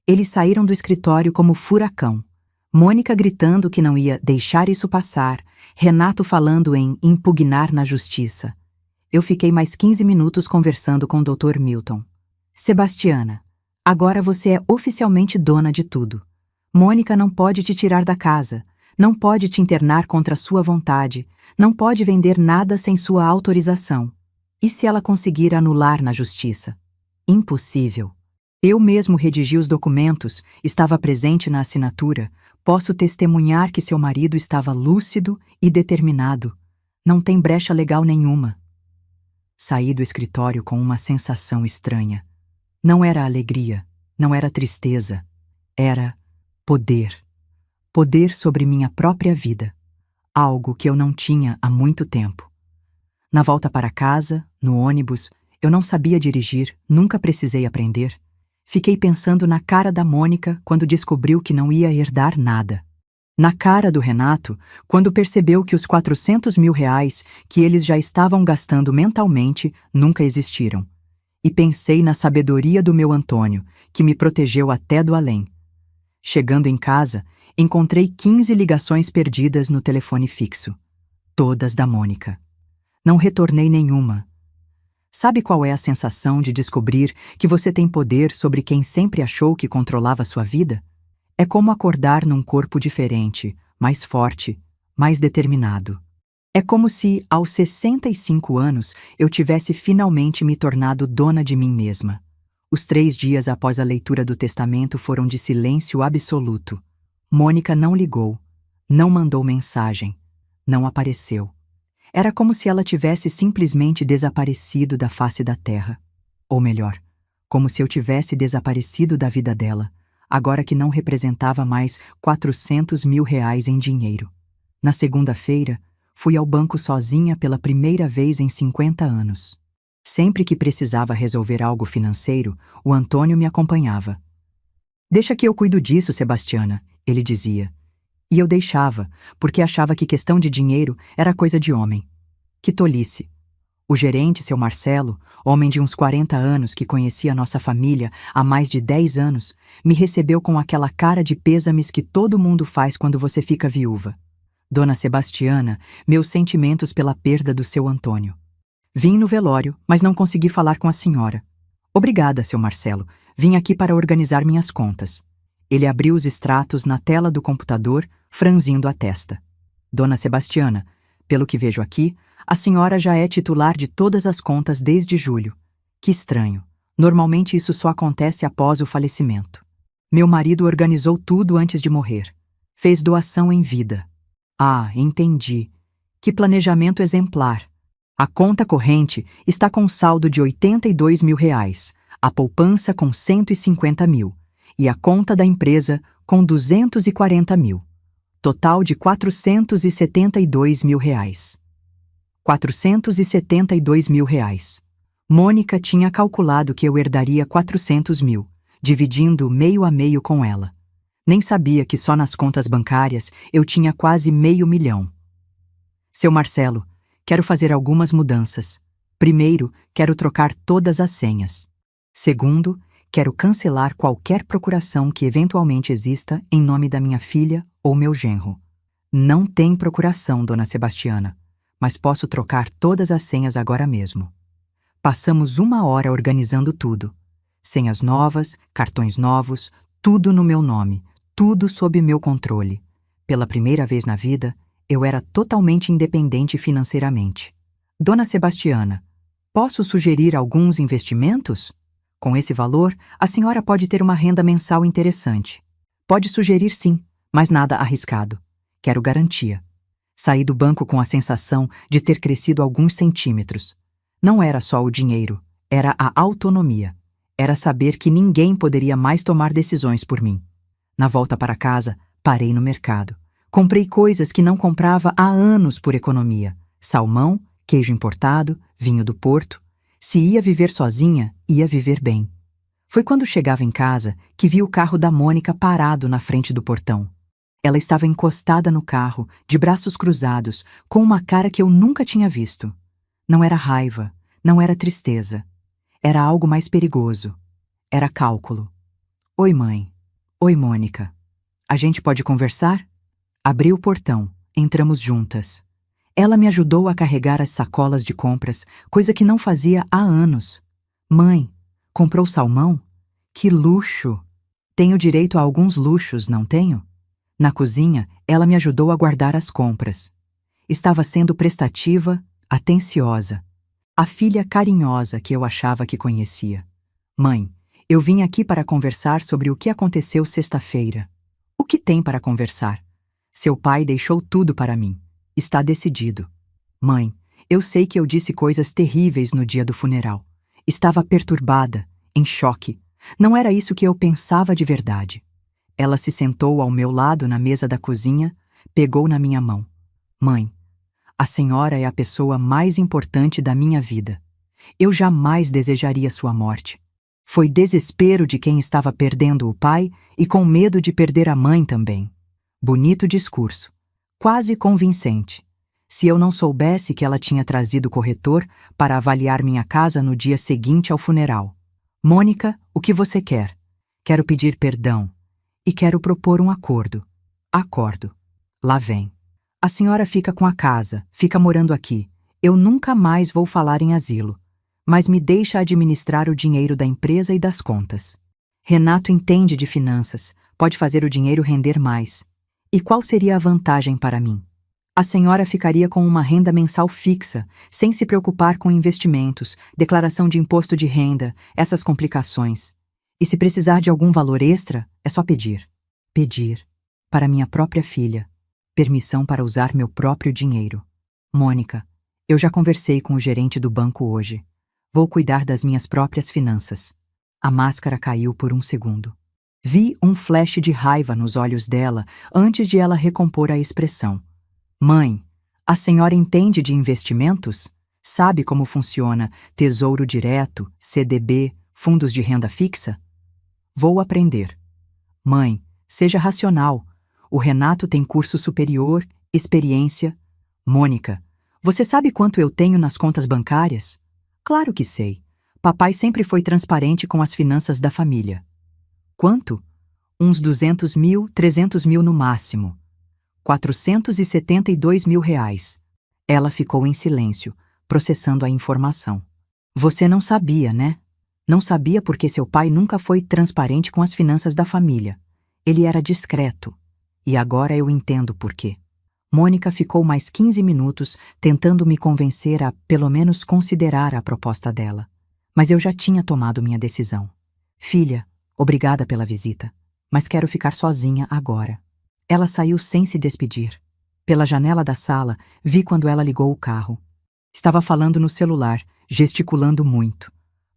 Eles saíram do escritório como furacão. Mônica gritando que não ia deixar isso passar, Renato falando em impugnar na justiça. Eu fiquei mais 15 minutos conversando com o Dr. Milton. Sebastiana, agora você é oficialmente dona de tudo. Mônica não pode te tirar da casa, não pode te internar contra sua vontade, não pode vender nada sem sua autorização. E se ela conseguir anular na justiça? Impossível. Eu mesmo redigi os documentos, estava presente na assinatura, posso testemunhar que seu marido estava lúcido e determinado. Não tem brecha legal nenhuma. Saí do escritório com uma sensação estranha. Não era alegria, não era tristeza, era poder. Poder sobre minha própria vida, algo que eu não tinha há muito tempo. Na volta para casa, no ônibus, eu não sabia dirigir, nunca precisei aprender. Fiquei pensando na cara da Mônica quando descobriu que não ia herdar nada. Na cara do Renato, quando percebeu que os 400 mil reais que eles já estavam gastando mentalmente nunca existiram. E pensei na sabedoria do meu Antônio, que me protegeu até do além. Chegando em casa, encontrei 15 ligações perdidas no telefone fixo. Todas da Mônica. Não retornei nenhuma. Sabe qual é a sensação de descobrir que você tem poder sobre quem sempre achou que controlava sua vida? É como acordar num corpo diferente, mais forte, mais determinado. É como se, aos 65 anos, eu tivesse finalmente me tornado dona de mim mesma. Os 3 dias após a leitura do testamento foram de silêncio absoluto. Mônica não ligou, não mandou mensagem, não apareceu. Era como se ela tivesse simplesmente desaparecido da face da terra. Ou melhor, como se eu tivesse desaparecido da vida dela, agora que não representava mais 400 mil reais em dinheiro. Na segunda-feira, fui ao banco sozinha pela primeira vez em 50 anos. Sempre que precisava resolver algo financeiro, o Antônio me acompanhava. Deixa que eu cuido disso, Sebastiana, ele dizia. E eu deixava, porque achava que questão de dinheiro era coisa de homem. Que tolice. O gerente, seu Marcelo, homem de uns 40 anos que conhecia nossa família há mais de 10 anos, me recebeu com aquela cara de pêsames que todo mundo faz quando você fica viúva. Dona Sebastiana, meus sentimentos pela perda do seu Antônio. Vim no velório, mas não consegui falar com a senhora. Obrigada, seu Marcelo. Vim aqui para organizar minhas contas. Ele abriu os extratos na tela do computador, franzindo a testa. Dona Sebastiana, pelo que vejo aqui, a senhora já é titular de todas as contas desde julho. Que estranho. Normalmente isso só acontece após o falecimento. Meu marido organizou tudo antes de morrer. Fez doação em vida. Ah, entendi. Que planejamento exemplar. A conta corrente está com saldo de 82 mil reais, a poupança com 150 mil e a conta da empresa com 240 mil. Total de 472 mil reais. 472 mil reais. Mônica tinha calculado que eu herdaria 400 mil, dividindo meio a meio com ela. Nem sabia que só nas contas bancárias eu tinha quase R$500 mil. Seu Marcelo, quero fazer algumas mudanças. Primeiro, quero trocar todas as senhas. Segundo, quero cancelar qualquer procuração que eventualmente exista em nome da minha filha ou meu genro. Não tem procuração, dona Sebastiana, mas posso trocar todas as senhas agora mesmo. Passamos 1 hora organizando tudo. Senhas novas, cartões novos, tudo no meu nome, tudo sob meu controle. Pela primeira vez na vida, eu era totalmente independente financeiramente. Dona Sebastiana, posso sugerir alguns investimentos? Com esse valor, a senhora pode ter uma renda mensal interessante. Pode sugerir sim, mas nada arriscado. Quero garantia. Saí do banco com a sensação de ter crescido alguns centímetros. Não era só o dinheiro, era a autonomia. Era saber que ninguém poderia mais tomar decisões por mim. Na volta para casa, parei no mercado. Comprei coisas que não comprava há anos por economia. Salmão, queijo importado, vinho do Porto. Se ia viver sozinha, ia viver bem. Foi quando chegava em casa que vi o carro da Mônica parado na frente do portão. Ela estava encostada no carro, de braços cruzados, com uma cara que eu nunca tinha visto. Não era raiva, não era tristeza. Era algo mais perigoso. Era cálculo. Oi, mãe. Oi, Mônica. A gente pode conversar? Abri o portão. Entramos juntas. Ela me ajudou a carregar as sacolas de compras, coisa que não fazia há anos. Mãe, comprou salmão? Que luxo! Tenho direito a alguns luxos, não tenho? Na cozinha, ela me ajudou a guardar as compras. Estava sendo prestativa, atenciosa. A filha carinhosa que eu achava que conhecia. Mãe, eu vim aqui para conversar sobre o que aconteceu sexta-feira. O que tem para conversar? Seu pai deixou tudo para mim. Está decidido. Mãe, eu sei que eu disse coisas terríveis no dia do funeral. Estava perturbada, em choque. Não era isso que eu pensava de verdade. Ela se sentou ao meu lado na mesa da cozinha, pegou na minha mão. Mãe, a senhora é a pessoa mais importante da minha vida. Eu jamais desejaria sua morte. Foi desespero de quem estava perdendo o pai e com medo de perder a mãe também. Bonito discurso. Quase convincente. Se eu não soubesse que ela tinha trazido o corretor para avaliar minha casa no dia seguinte ao funeral. Mônica, o que você quer? Quero pedir perdão. E quero propor um acordo. Acordo. Lá vem. A senhora fica com a casa, fica morando aqui. Eu nunca mais vou falar em asilo. Mas me deixa administrar o dinheiro da empresa e das contas. Renato entende de finanças, pode fazer o dinheiro render mais. E qual seria a vantagem para mim? A senhora ficaria com uma renda mensal fixa, sem se preocupar com investimentos, declaração de imposto de renda, essas complicações. E se precisar de algum valor extra, é só pedir. Pedir. Para minha própria filha. Permissão para usar meu próprio dinheiro. Mônica, eu já conversei com o gerente do banco hoje. Vou cuidar das minhas próprias finanças. A máscara caiu por um segundo. Vi um flash de raiva nos olhos dela antes de ela recompor a expressão. Mãe, a senhora entende de investimentos? Sabe como funciona Tesouro Direto, CDB, fundos de renda fixa? Vou aprender. Mãe, seja racional. O Renato tem curso superior, experiência. Mônica, você sabe quanto eu tenho nas contas bancárias? Claro que sei. Papai sempre foi transparente com as finanças da família. Quanto? Uns 200 mil, 300 mil no máximo. 472 mil reais. Ela ficou em silêncio, processando a informação. Você não sabia, né? Não sabia porque seu pai nunca foi transparente com as finanças da família. Ele era discreto. E agora eu entendo por quê. Mônica ficou mais 15 minutos tentando me convencer a, pelo menos, considerar a proposta dela. Mas eu já tinha tomado minha decisão. Filha, obrigada pela visita, mas quero ficar sozinha agora. Ela saiu sem se despedir. Pela janela da sala, vi quando ela ligou o carro. Estava falando no celular, gesticulando muito.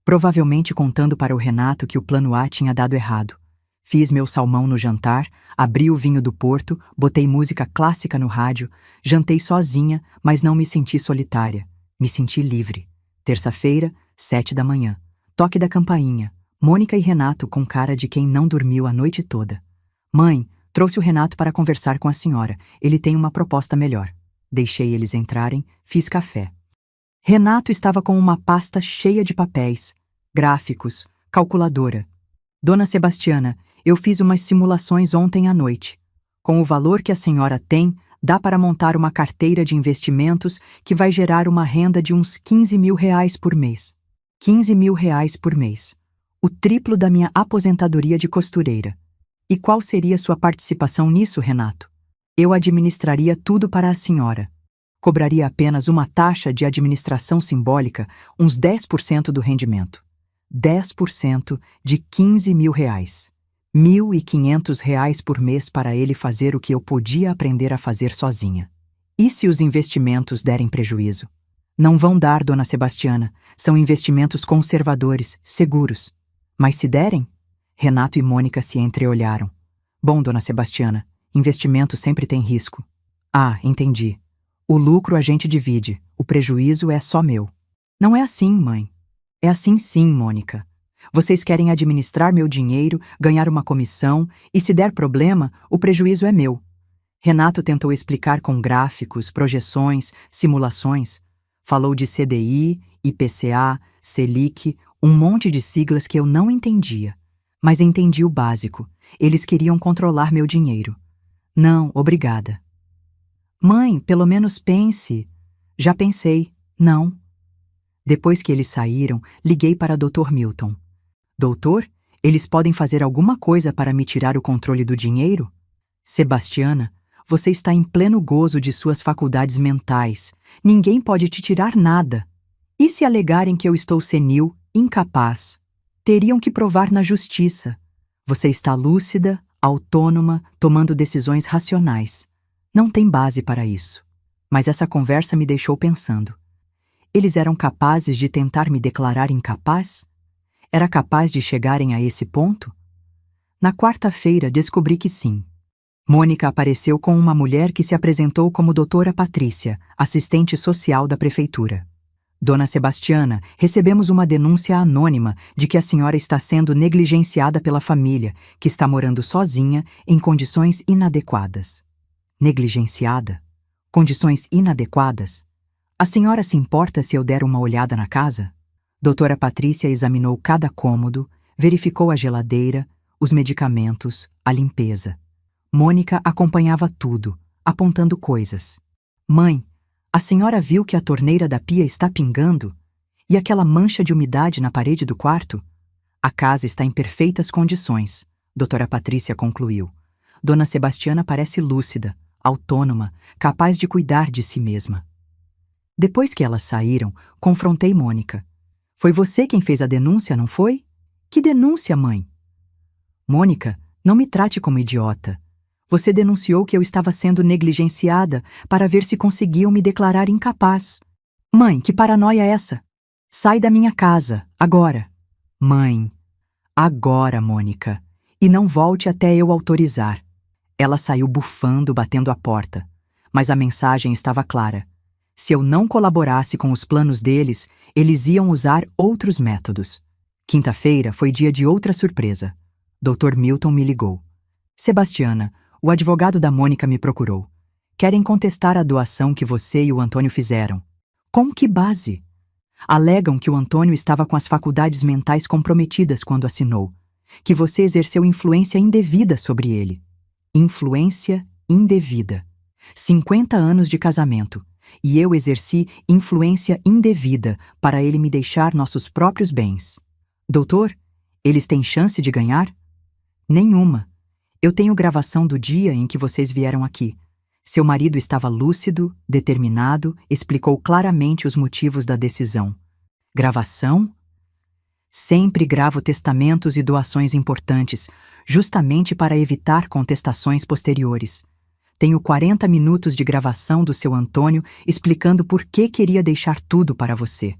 Provavelmente contando para o Renato que o plano A tinha dado errado. Fiz meu salmão no jantar, abri o vinho do Porto, botei música clássica no rádio, jantei sozinha, mas não me senti solitária. Me senti livre. Terça-feira, 7 da manhã. Toque da campainha. Mônica e Renato com cara de quem não dormiu a noite toda. Mãe, trouxe o Renato para conversar com a senhora. Ele tem uma proposta melhor. Deixei eles entrarem, fiz café. Renato estava com uma pasta cheia de papéis, gráficos, calculadora. Dona Sebastiana, eu fiz umas simulações ontem à noite. Com o valor que a senhora tem, dá para montar uma carteira de investimentos que vai gerar uma renda de uns 15 mil reais por mês. 15 mil reais por mês. O triplo da minha aposentadoria de costureira. E qual seria sua participação nisso, Renato? Eu administraria tudo para a senhora. Cobraria apenas uma taxa de administração simbólica, uns 10% do rendimento. 10% de 15 mil reais. 1.500 reais por mês para ele fazer o que eu podia aprender a fazer sozinha. E se os investimentos derem prejuízo? Não vão dar, dona Sebastiana. São investimentos conservadores, seguros. Mas se derem? Renato e Mônica se entreolharam. Bom, dona Sebastiana, investimento sempre tem risco. Ah, entendi. O lucro a gente divide, o prejuízo é só meu. Não é assim, mãe. É assim sim, Mônica. Vocês querem administrar meu dinheiro, ganhar uma comissão, e se der problema, o prejuízo é meu. Renato tentou explicar com gráficos, projeções, simulações. Falou de CDI, IPCA, Selic, um monte de siglas que eu não entendia. Mas entendi o básico. Eles queriam controlar meu dinheiro. Não, obrigada. Mãe, pelo menos pense. Já pensei. Não. Depois que eles saíram, liguei para Dr. Milton. Doutor, eles podem fazer alguma coisa para me tirar o controle do dinheiro? Sebastiana, você está em pleno gozo de suas faculdades mentais. Ninguém pode te tirar nada. E se alegarem que eu estou senil, incapaz? Teriam que provar na justiça. Você está lúcida, autônoma, tomando decisões racionais. Não tem base para isso. Mas essa conversa me deixou pensando. Eles eram capazes de tentar me declarar incapaz? Era capaz de chegarem a esse ponto? Na quarta-feira descobri que sim. Mônica apareceu com uma mulher que se apresentou como doutora Patrícia, assistente social da prefeitura. Dona Sebastiana, recebemos uma denúncia anônima de que a senhora está sendo negligenciada pela família, que está morando sozinha em condições inadequadas. Negligenciada? Condições inadequadas? A senhora se importa se eu der uma olhada na casa? Doutora Patrícia examinou cada cômodo, verificou a geladeira, os medicamentos, a limpeza. Mônica acompanhava tudo, apontando coisas. Mãe, a senhora viu que a torneira da pia está pingando? E aquela mancha de umidade na parede do quarto? A casa está em perfeitas condições, doutora Patrícia concluiu. Dona Sebastiana parece lúcida, autônoma, capaz de cuidar de si mesma. Depois que elas saíram, confrontei Mônica. Foi você quem fez a denúncia, não foi? Que denúncia, mãe? Mônica, não me trate como idiota. Você denunciou que eu estava sendo negligenciada para ver se conseguiam me declarar incapaz. Mãe, que paranoia é essa? Sai da minha casa, agora. Mãe, agora, Mônica. E não volte até eu autorizar. Ela saiu bufando, batendo a porta. Mas a mensagem estava clara. Se eu não colaborasse com os planos deles, eles iam usar outros métodos. Quinta-feira foi dia de outra surpresa. Dr. Milton me ligou. Sebastiana, o advogado da Mônica me procurou. Querem contestar a doação que você e o Antônio fizeram. Com que base? Alegam que o Antônio estava com as faculdades mentais comprometidas quando assinou, que você exerceu influência indevida sobre ele. Influência indevida. 50 anos de casamento. E eu exerci influência indevida para ele me deixar nossos próprios bens. Doutor, eles têm chance de ganhar? Nenhuma. Eu tenho gravação do dia em que vocês vieram aqui. Seu marido estava lúcido, determinado, explicou claramente os motivos da decisão. Gravação? Sempre gravo testamentos e doações importantes, justamente para evitar contestações posteriores. Tenho 40 minutos de gravação do seu Antônio explicando por que queria deixar tudo para você.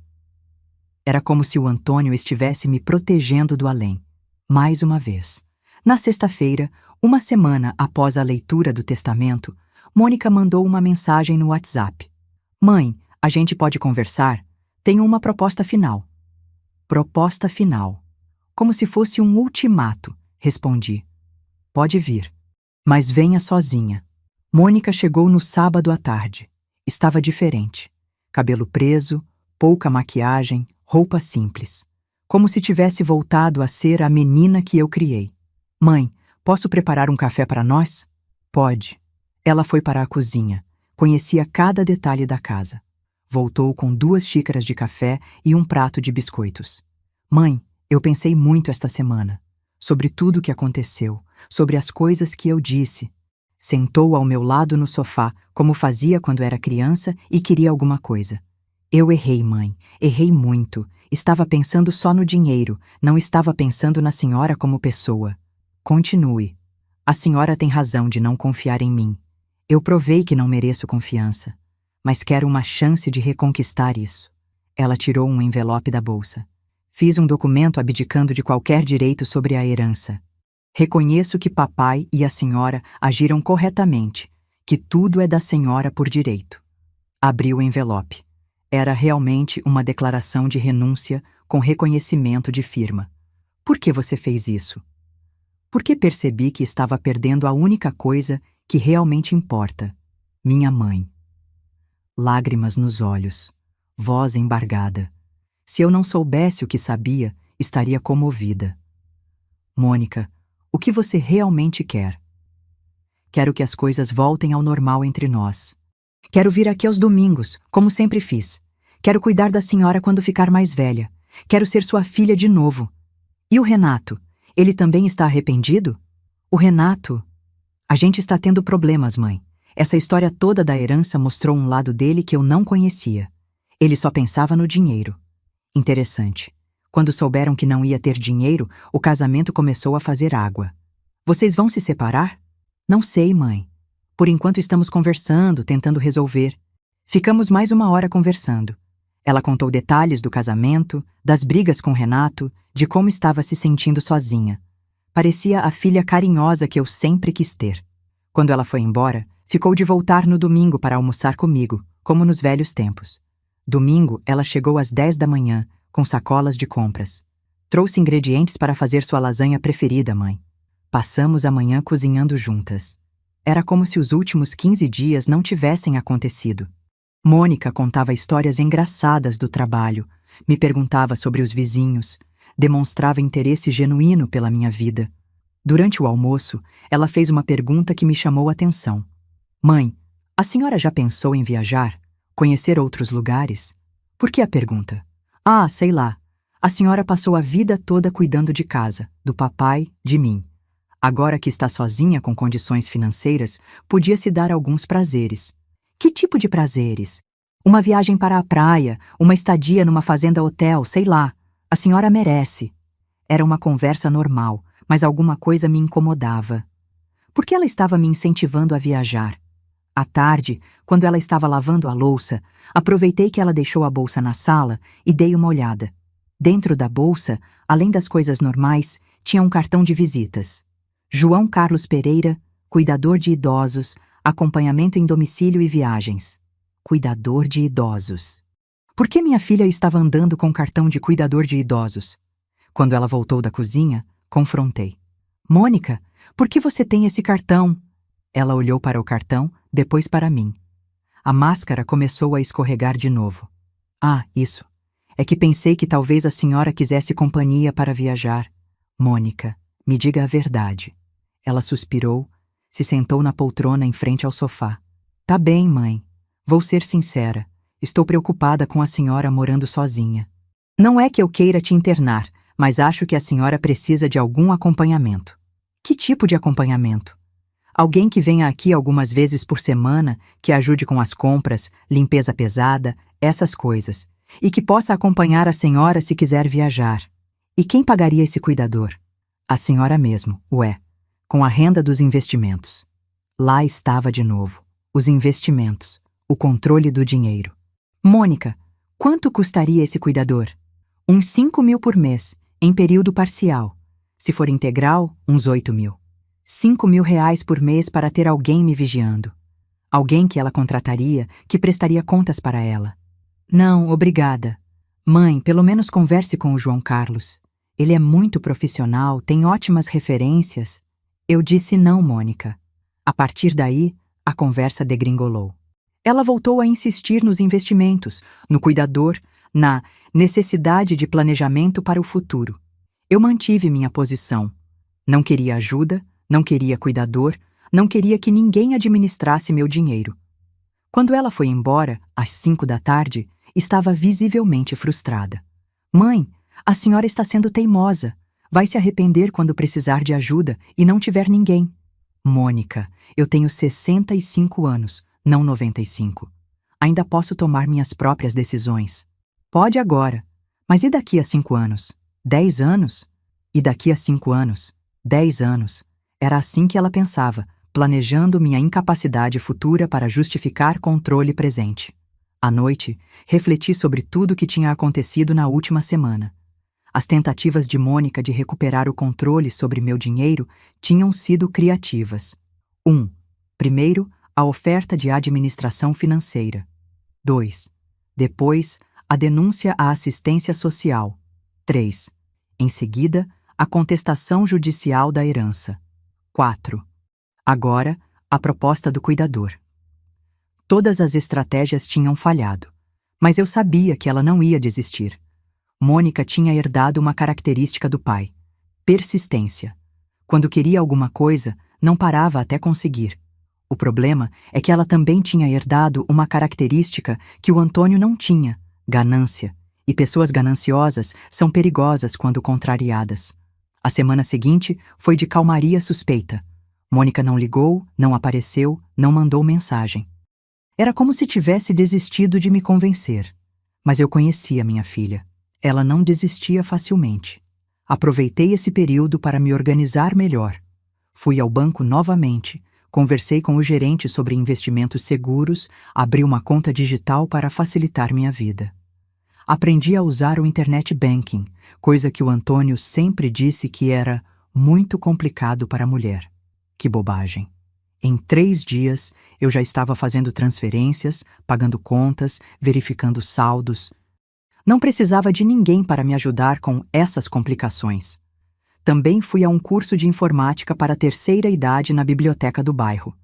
Era como se o Antônio estivesse me protegendo do além. Mais uma vez. Na sexta-feira, uma semana após a leitura do testamento, Mônica mandou uma mensagem no WhatsApp. Mãe, a gente pode conversar? Tenho uma proposta final. Proposta final. Como se fosse um ultimato, respondi. Pode vir. Mas venha sozinha. Mônica chegou no sábado à tarde. Estava diferente. Cabelo preso, pouca maquiagem, roupa simples. Como se tivesse voltado a ser a menina que eu criei. Mãe, posso preparar um café para nós? Pode. Ela foi para a cozinha. Conhecia cada detalhe da casa. Voltou com 2 xícaras de café e um prato de biscoitos. Mãe, eu pensei muito esta semana. Sobre tudo o que aconteceu. Sobre as coisas que eu disse. Sentou ao meu lado no sofá, como fazia quando era criança e queria alguma coisa. Eu errei, mãe. Errei muito. Estava pensando só no dinheiro. Não estava pensando na senhora como pessoa. Continue. A senhora tem razão de não confiar em mim. Eu provei que não mereço confiança. Mas quero uma chance de reconquistar isso. Ela tirou um envelope da bolsa. Fiz um documento abdicando de qualquer direito sobre a herança. Reconheço que papai e a senhora agiram corretamente, que tudo é da senhora por direito. Abri o envelope. Era realmente uma declaração de renúncia com reconhecimento de firma. Por que você fez isso? Porque percebi que estava perdendo a única coisa que realmente importa: minha mãe. Lágrimas nos olhos, voz embargada. Se eu não soubesse o que sabia, estaria comovida. Mônica, o que você realmente quer? Quero que as coisas voltem ao normal entre nós. Quero vir aqui aos domingos, como sempre fiz. Quero cuidar da senhora quando ficar mais velha. Quero ser sua filha de novo. E o Renato? Ele também está arrependido? O Renato... A gente está tendo problemas, mãe. Essa história toda da herança mostrou um lado dele que eu não conhecia. Ele só pensava no dinheiro. Interessante. Quando souberam que não ia ter dinheiro, o casamento começou a fazer água. Vocês vão se separar? Não sei, mãe. Por enquanto estamos conversando, tentando resolver. Ficamos mais 1 hora conversando. Ela contou detalhes do casamento, das brigas com Renato, de como estava se sentindo sozinha. Parecia a filha carinhosa que eu sempre quis ter. Quando ela foi embora, ficou de voltar no domingo para almoçar comigo, como nos velhos tempos. Domingo, ela chegou às 10 da manhã, com sacolas de compras. Trouxe ingredientes para fazer sua lasanha preferida, mãe. Passamos a manhã cozinhando juntas. Era como se os últimos 15 dias não tivessem acontecido. Mônica contava histórias engraçadas do trabalho, me perguntava sobre os vizinhos, demonstrava interesse genuíno pela minha vida. Durante o almoço, ela fez uma pergunta que me chamou a atenção. Mãe, a senhora já pensou em viajar? Conhecer outros lugares? Por que a pergunta? Ah, sei lá. A senhora passou a vida toda cuidando de casa, do papai, de mim. Agora que está sozinha com condições financeiras, podia se dar alguns prazeres. Que tipo de prazeres? Uma viagem para a praia, uma estadia numa fazenda-hotel, sei lá. A senhora merece. Era uma conversa normal, mas alguma coisa me incomodava. Por que ela estava me incentivando a viajar? À tarde, quando ela estava lavando a louça, aproveitei que ela deixou a bolsa na sala e dei uma olhada. Dentro da bolsa, além das coisas normais, tinha um cartão de visitas. João Carlos Pereira, cuidador de idosos, acompanhamento em domicílio e viagens. Cuidador de idosos. Por que minha filha estava andando com cartão de cuidador de idosos? Quando ela voltou da cozinha, confrontei. Mônica, por que você tem esse cartão? Ela olhou para o cartão, depois para mim. A máscara começou a escorregar de novo. Ah, isso. É que pensei que talvez a senhora quisesse companhia para viajar. Mônica, me diga a verdade. Ela suspirou, se sentou na poltrona em frente ao sofá. Tá bem, mãe. Vou ser sincera. Estou preocupada com a senhora morando sozinha. Não é que eu queira te internar, mas acho que a senhora precisa de algum acompanhamento. Que tipo de acompanhamento? Alguém que venha aqui algumas vezes por semana, que ajude com as compras, limpeza pesada, essas coisas, e que possa acompanhar a senhora se quiser viajar. E quem pagaria esse cuidador? A senhora mesmo, ué, com a renda dos investimentos. Lá estava de novo. Os investimentos, o controle do dinheiro. Mônica, quanto custaria esse cuidador? Uns 5.000 por mês, em período parcial. Se for integral, uns 8.000. 5.000 reais por mês para ter alguém me vigiando. Alguém que ela contrataria, que prestaria contas para ela. Não, obrigada. Mãe, pelo menos converse com o João Carlos. Ele é muito profissional, tem ótimas referências. Eu disse não, Mônica. A partir daí, a conversa degringolou. Ela voltou a insistir nos investimentos, no cuidador, na necessidade de planejamento para o futuro. Eu mantive minha posição. Não queria ajuda, não queria cuidador, não queria que ninguém administrasse meu dinheiro. Quando ela foi embora, às 5 da tarde, estava visivelmente frustrada. Mãe, a senhora está sendo teimosa. Vai se arrepender quando precisar de ajuda e não tiver ninguém. Mônica, eu tenho 65 anos. Não 95. Ainda posso tomar minhas próprias decisões. Pode agora. Mas e daqui a 5 anos? 10 anos? E daqui a 5 anos? 10 anos? Era assim que ela pensava, planejando minha incapacidade futura para justificar controle presente. À noite, refleti sobre tudo o que tinha acontecido na última semana. As tentativas de Mônica de recuperar o controle sobre meu dinheiro tinham sido criativas. 1. Primeiro, a oferta de administração financeira. 2. Depois, a denúncia à assistência social. 3. Em seguida, A contestação judicial da herança. 4. Agora, a proposta do cuidador. Todas as estratégias tinham falhado, mas eu sabia que ela não ia desistir. Mônica tinha herdado uma característica do pai: persistência. Quando queria alguma coisa, não parava até conseguir. O problema é que ela também tinha herdado uma característica que o Antônio não tinha: ganância. E pessoas gananciosas são perigosas quando contrariadas. A semana seguinte foi de calmaria suspeita. Mônica não ligou, não apareceu, não mandou mensagem. Era como se tivesse desistido de me convencer. Mas eu conhecia minha filha. Ela não desistia facilmente. Aproveitei esse período para me organizar melhor. Fui ao banco novamente, conversei com o gerente sobre investimentos seguros, abri uma conta digital para facilitar minha vida. Aprendi a usar o internet banking, coisa que o Antônio sempre disse que era muito complicado para a mulher. Que bobagem! Em 3 dias, eu já estava fazendo transferências, pagando contas, verificando saldos. Não precisava de ninguém para me ajudar com essas complicações. Também fui a um curso de informática para a terceira idade na biblioteca do bairro.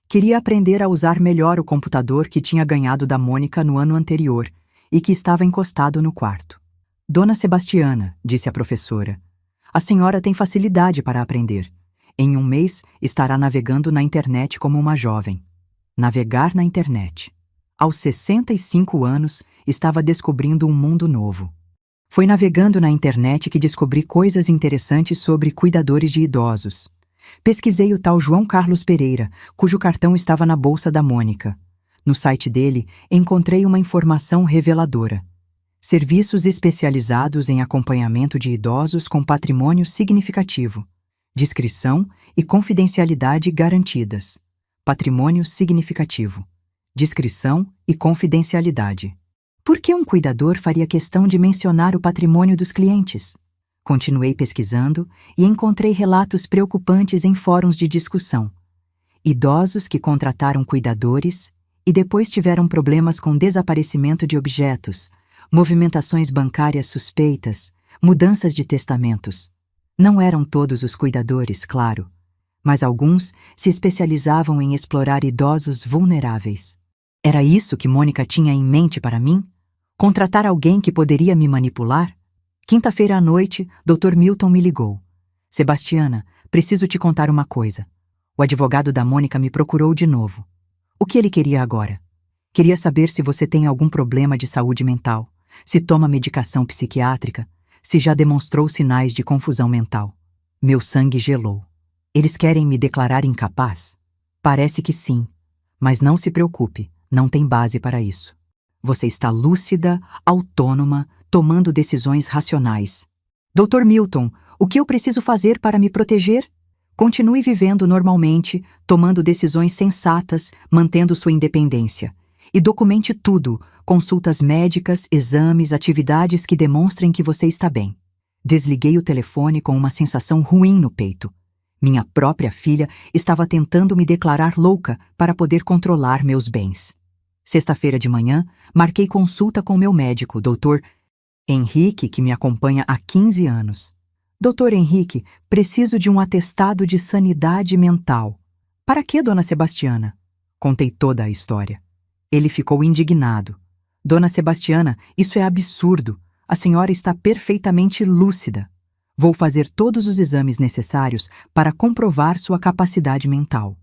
Queria aprender a usar melhor o computador que tinha ganhado da Mônica no ano anterior e que estava encostado no quarto. Dona Sebastiana, disse a professora, a senhora tem facilidade para aprender. Em 1 mês estará navegando na internet como uma jovem. Navegar na internet. Aos 65 anos, estava descobrindo um mundo novo. Foi navegando na internet que descobri coisas interessantes sobre cuidadores de idosos. Pesquisei o tal João Carlos Pereira, cujo cartão estava na bolsa da Mônica. No site dele, encontrei uma informação reveladora. Serviços especializados em acompanhamento de idosos com patrimônio significativo. Discrição e confidencialidade garantidas. Patrimônio significativo. Discrição e confidencialidade. Por que um cuidador faria questão de mencionar o patrimônio dos clientes? Continuei pesquisando e encontrei relatos preocupantes em fóruns de discussão. Idosos que contrataram cuidadores e depois tiveram problemas com desaparecimento de objetos, movimentações bancárias suspeitas, mudanças de testamentos. Não eram todos os cuidadores, claro, mas alguns se especializavam em explorar idosos vulneráveis. Era isso que Mônica tinha em mente para mim? Contratar alguém que poderia me manipular? Quinta-feira à noite, Dr. Milton me ligou. Sebastiana, preciso te contar uma coisa. O advogado da Mônica me procurou de novo. O que ele queria agora? Queria saber se você tem algum problema de saúde mental, se toma medicação psiquiátrica, se já demonstrou sinais de confusão mental. Meu sangue gelou. Eles querem me declarar incapaz? Parece que sim, mas não se preocupe, não tem base para isso. Você está lúcida, autônoma, tomando decisões racionais. Dr. Milton, o que eu preciso fazer para me proteger? Continue vivendo normalmente, tomando decisões sensatas, mantendo sua independência. E documente tudo, consultas médicas, exames, atividades que demonstrem que você está bem. Desliguei o telefone com uma sensação ruim no peito. Minha própria filha estava tentando me declarar louca para poder controlar meus bens. Sexta-feira de manhã, marquei consulta com meu médico, Dr. Henrique, que me acompanha há 15 anos. Dr. Henrique, preciso de um atestado de sanidade mental. Para que, dona Sebastiana? Contei toda a história. Ele ficou indignado. Dona Sebastiana, isso é absurdo. A senhora está perfeitamente lúcida. Vou fazer todos os exames necessários para comprovar sua capacidade mental.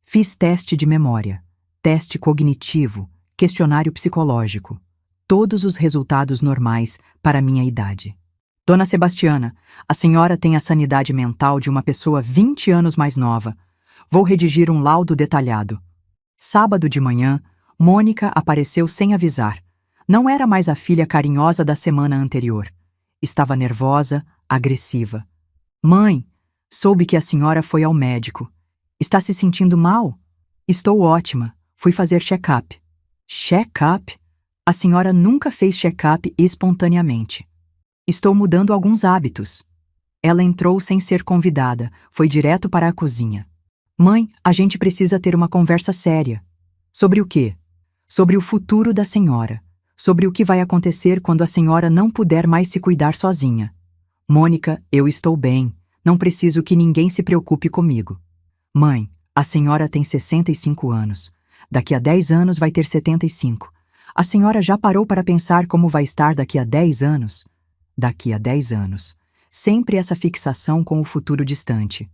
Fiz teste de memória, teste cognitivo, questionário psicológico. Todos os resultados normais para minha idade. Dona Sebastiana, a senhora tem a sanidade mental de uma pessoa 20 anos mais nova. Vou redigir um laudo detalhado. Sábado de manhã, Mônica apareceu sem avisar. Não era mais a filha carinhosa da semana anterior. Estava nervosa, agressiva. Mãe, soube que a senhora foi ao médico. Está se sentindo mal? Estou ótima. Fui fazer check-up. Check-up? A senhora nunca fez check-up espontaneamente. Estou mudando alguns hábitos. Ela entrou sem ser convidada, foi direto para a cozinha. Mãe, a gente precisa ter uma conversa séria. Sobre o quê? Sobre o futuro da senhora. Sobre o que vai acontecer quando a senhora não puder mais se cuidar sozinha. Mônica, eu estou bem. Não preciso que ninguém se preocupe comigo. Mãe, a senhora tem 65 anos. Daqui a 10 anos vai ter 75. A senhora já parou para pensar como vai estar daqui a 10 anos? Daqui a 10 anos. Sempre essa fixação com o futuro distante.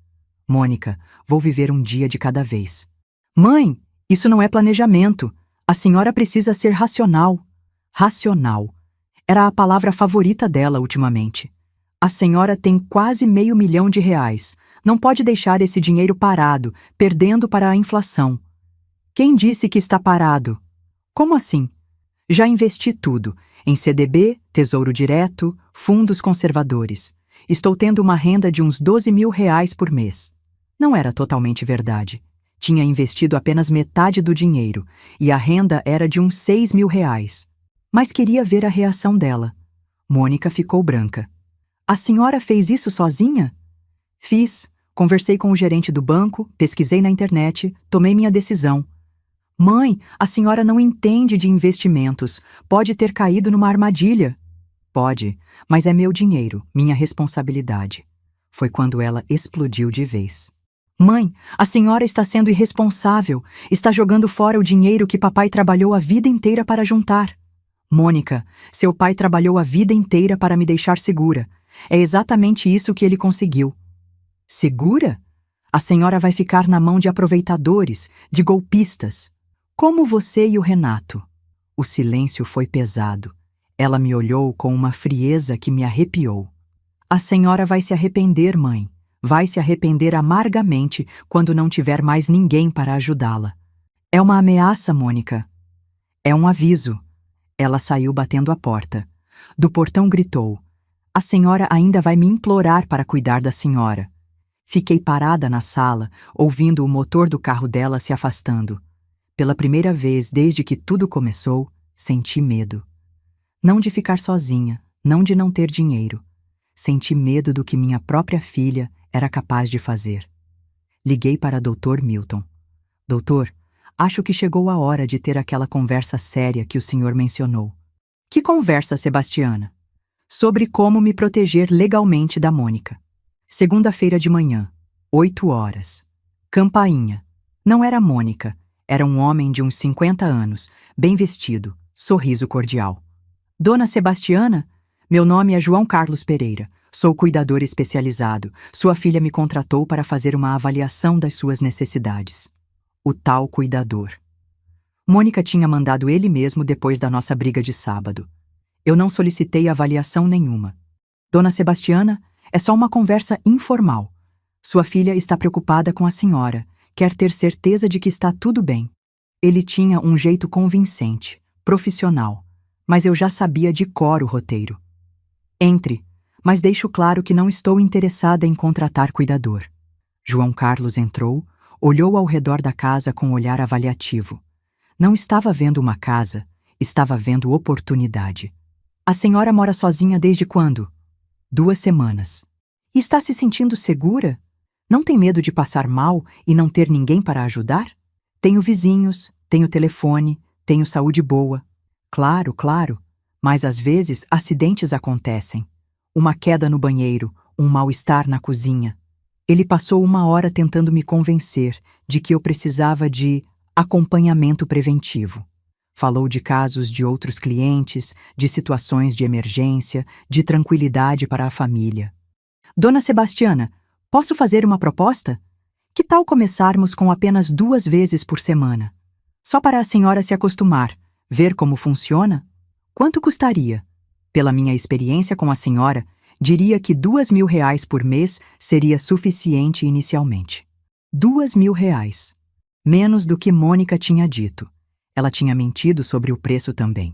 Mônica, vou viver um dia de cada vez. Mãe, isso não é planejamento. A senhora precisa ser racional. Racional. Era a palavra favorita dela ultimamente. A senhora tem quase R$500 mil. Não pode deixar esse dinheiro parado, perdendo para a inflação. Quem disse que está parado? Como assim? Já investi tudo, em CDB, Tesouro Direto, fundos conservadores. Estou tendo uma renda de uns R$12 mil por mês. Não era totalmente verdade. Tinha investido apenas metade do dinheiro, e a renda era de uns R$6 mil. Mas queria ver a reação dela. Mônica ficou branca. A senhora fez isso sozinha? Fiz. Conversei com o gerente do banco, pesquisei na internet, tomei minha decisão. Mãe, a senhora não entende de investimentos. Pode ter caído numa armadilha. Pode, mas é meu dinheiro, minha responsabilidade. Foi quando ela explodiu de vez. Mãe, a senhora está sendo irresponsável. Está jogando fora o dinheiro que papai trabalhou a vida inteira para juntar. Mônica, seu pai trabalhou a vida inteira para me deixar segura. É exatamente isso que ele conseguiu. Segura? A senhora vai ficar na mão de aproveitadores, de golpistas. Como você e o Renato. O silêncio foi pesado. Ela me olhou com uma frieza que me arrepiou. A senhora vai se arrepender, mãe. Vai se arrepender amargamente quando não tiver mais ninguém para ajudá-la. É uma ameaça, Mônica. É um aviso. Ela saiu batendo a porta. Do portão gritou: a senhora ainda vai me implorar para cuidar da senhora. Fiquei parada na sala, ouvindo o motor do carro dela se afastando. Pela primeira vez desde que tudo começou, senti medo. Não de ficar sozinha, não de não ter dinheiro. Senti medo do que minha própria filha era capaz de fazer. Liguei para Dr. Milton. Doutor, acho que chegou a hora de ter aquela conversa séria que o senhor mencionou. Que conversa, Sebastiana? Sobre como me proteger legalmente da Mônica. Segunda-feira de manhã, 8 horas. Campainha. Não era Mônica, era um homem de uns 50 anos, bem vestido, sorriso cordial. Dona Sebastiana, meu nome é João Carlos Pereira, sou cuidador especializado. Sua filha me contratou para fazer uma avaliação das suas necessidades. O tal cuidador. Mônica tinha mandado ele mesmo depois da nossa briga de sábado. Eu não solicitei avaliação nenhuma. Dona Sebastiana, é só uma conversa informal. Sua filha está preocupada com a senhora, quer ter certeza de que está tudo bem. Ele tinha um jeito convincente, profissional, mas eu já sabia de cor o roteiro. Entre, mas deixo claro que não estou interessada em contratar cuidador. João Carlos entrou, olhou ao redor da casa com um olhar avaliativo. Não estava vendo uma casa, estava vendo oportunidade. A senhora mora sozinha desde quando? 2 semanas. E está se sentindo segura? Não tem medo de passar mal e não ter ninguém para ajudar? Tenho vizinhos, tenho telefone, tenho saúde boa. Claro, claro, mas às vezes acidentes acontecem. Uma queda no banheiro, um mal-estar na cozinha. Ele passou 1 hora tentando me convencer de que eu precisava de acompanhamento preventivo. Falou de casos de outros clientes, de situações de emergência, de tranquilidade para a família. Dona Sebastiana, posso fazer uma proposta? Que tal começarmos com apenas 2 vezes por semana? Só para a senhora se acostumar, ver como funciona? Quanto custaria? Pela minha experiência com a senhora, diria que R$2 mil por mês seria suficiente inicialmente. R$2 mil. Menos do que Mônica tinha dito. Ela tinha mentido sobre o preço também.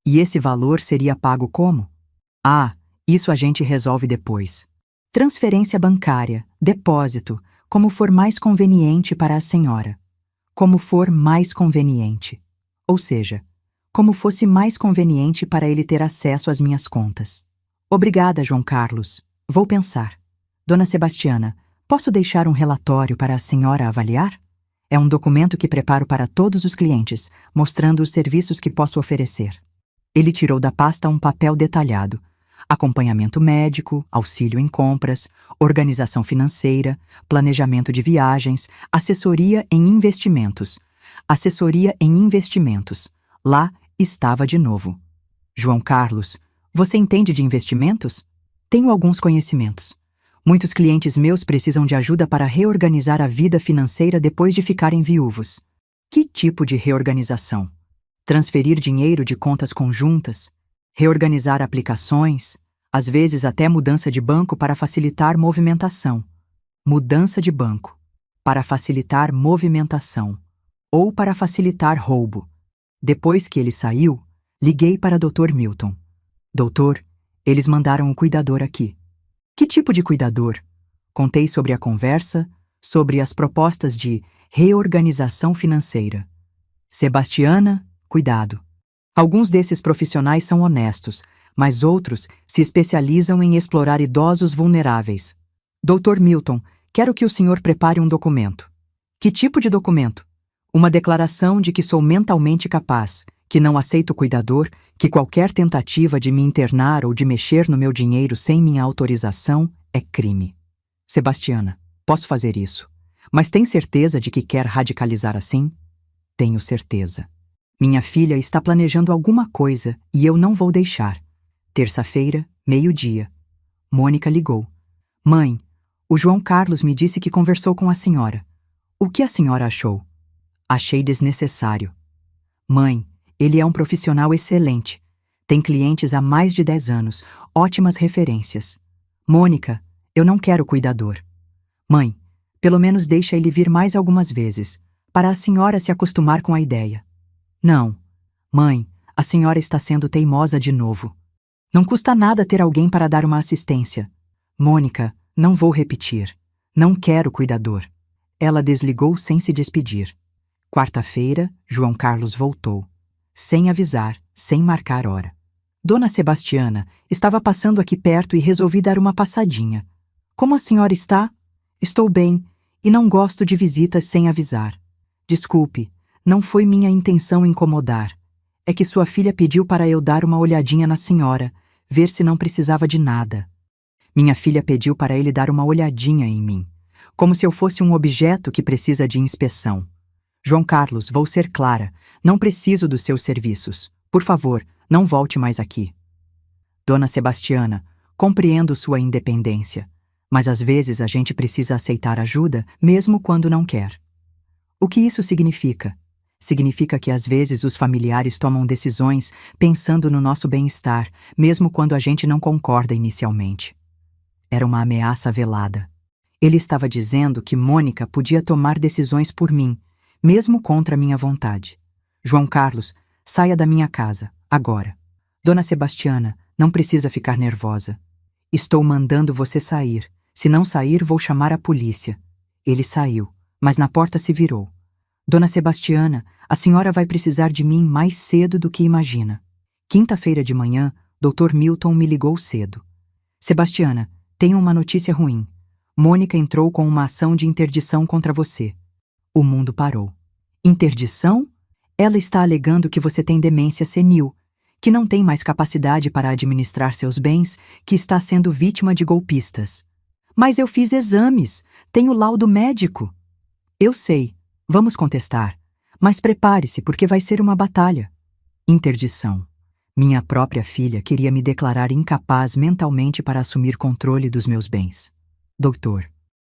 E esse valor seria pago como? Ah, isso a gente resolve depois. Transferência bancária, depósito, como for mais conveniente para a senhora. Como for mais conveniente. Ou seja, como fosse mais conveniente para ele ter acesso às minhas contas. Obrigada, João Carlos. Vou pensar. Dona Sebastiana, posso deixar um relatório para a senhora avaliar? É um documento que preparo para todos os clientes, mostrando os serviços que posso oferecer. Ele tirou da pasta um papel detalhado. acompanhamento médico, auxílio em compras, organização financeira, planejamento de viagens, assessoria em investimentos. Assessoria em investimentos. Lá estava de novo. João Carlos, você entende de investimentos? Tenho alguns conhecimentos. Muitos clientes meus precisam de ajuda para reorganizar a vida financeira depois de ficarem viúvos. Que tipo de reorganização? Transferir dinheiro de contas conjuntas? Reorganizar aplicações? Às vezes até mudança de banco para facilitar movimentação. Mudança de banco. Para facilitar movimentação. Ou para facilitar roubo. Depois que ele saiu, liguei para Dr. Milton. Doutor, eles mandaram um cuidador aqui. Que tipo de cuidador? Contei sobre a conversa, sobre as propostas de reorganização financeira. Sebastiana, cuidado. Alguns desses profissionais são honestos, mas outros se especializam em explorar idosos vulneráveis. Dr. Milton, quero que o senhor prepare um documento. Que tipo de documento? Uma declaração de que sou mentalmente capaz, que não aceito cuidador, que qualquer tentativa de me internar ou de mexer no meu dinheiro sem minha autorização é crime. Sebastiana, posso fazer isso. Mas tem certeza de que quer radicalizar assim? Tenho certeza. Minha filha está planejando alguma coisa e eu não vou deixar. Terça-feira, 12h. Mônica ligou. Mãe, o João Carlos me disse que conversou com a senhora. O que a senhora achou? Achei desnecessário. Mãe, ele é um profissional excelente. Tem clientes há mais de 10 anos, ótimas referências. Mônica, eu não quero cuidador. Mãe, pelo menos deixa ele vir mais algumas vezes, para a senhora se acostumar com a ideia. Não. Mãe, a senhora está sendo teimosa de novo. Não custa nada ter alguém para dar uma assistência. Mônica, não vou repetir. Não quero cuidador. Ela desligou sem se despedir. Quarta-feira, João Carlos voltou. Sem avisar, sem marcar hora. Dona Sebastiana estava passando aqui perto e resolvi dar uma passadinha. Como a senhora está? Estou bem, e não gosto de visitas sem avisar. Desculpe, não foi minha intenção incomodar. É que sua filha pediu para eu dar uma olhadinha na senhora, ver se não precisava de nada. Minha filha pediu para ele dar uma olhadinha em mim, como se eu fosse um objeto que precisa de inspeção. João Carlos, vou ser clara, não preciso dos seus serviços. Por favor, não volte mais aqui. Dona Sebastiana, compreendo sua independência, mas às vezes a gente precisa aceitar ajuda mesmo quando não quer. O que isso significa? Significa que às vezes os familiares tomam decisões pensando no nosso bem-estar, mesmo quando a gente não concorda inicialmente. Era uma ameaça velada. Ele estava dizendo que Mônica podia tomar decisões por mim, mesmo contra minha vontade. João Carlos, saia da minha casa, agora. Dona Sebastiana, não precisa ficar nervosa. Estou mandando você sair. Se não sair, vou chamar a polícia. Ele saiu, mas na porta se virou. Dona Sebastiana, a senhora vai precisar de mim mais cedo do que imagina. Quinta-feira de manhã, Dr. Milton me ligou cedo. Sebastiana, tenho uma notícia ruim. Mônica entrou com uma ação de interdição contra você. O mundo parou. Interdição? Ela está alegando que você tem demência senil, que não tem mais capacidade para administrar seus bens, que está sendo vítima de golpistas. Mas eu fiz exames, tenho laudo médico. Eu sei, vamos contestar, mas prepare-se porque vai ser uma batalha. Interdição. Minha própria filha queria me declarar incapaz mentalmente para assumir controle dos meus bens. Doutor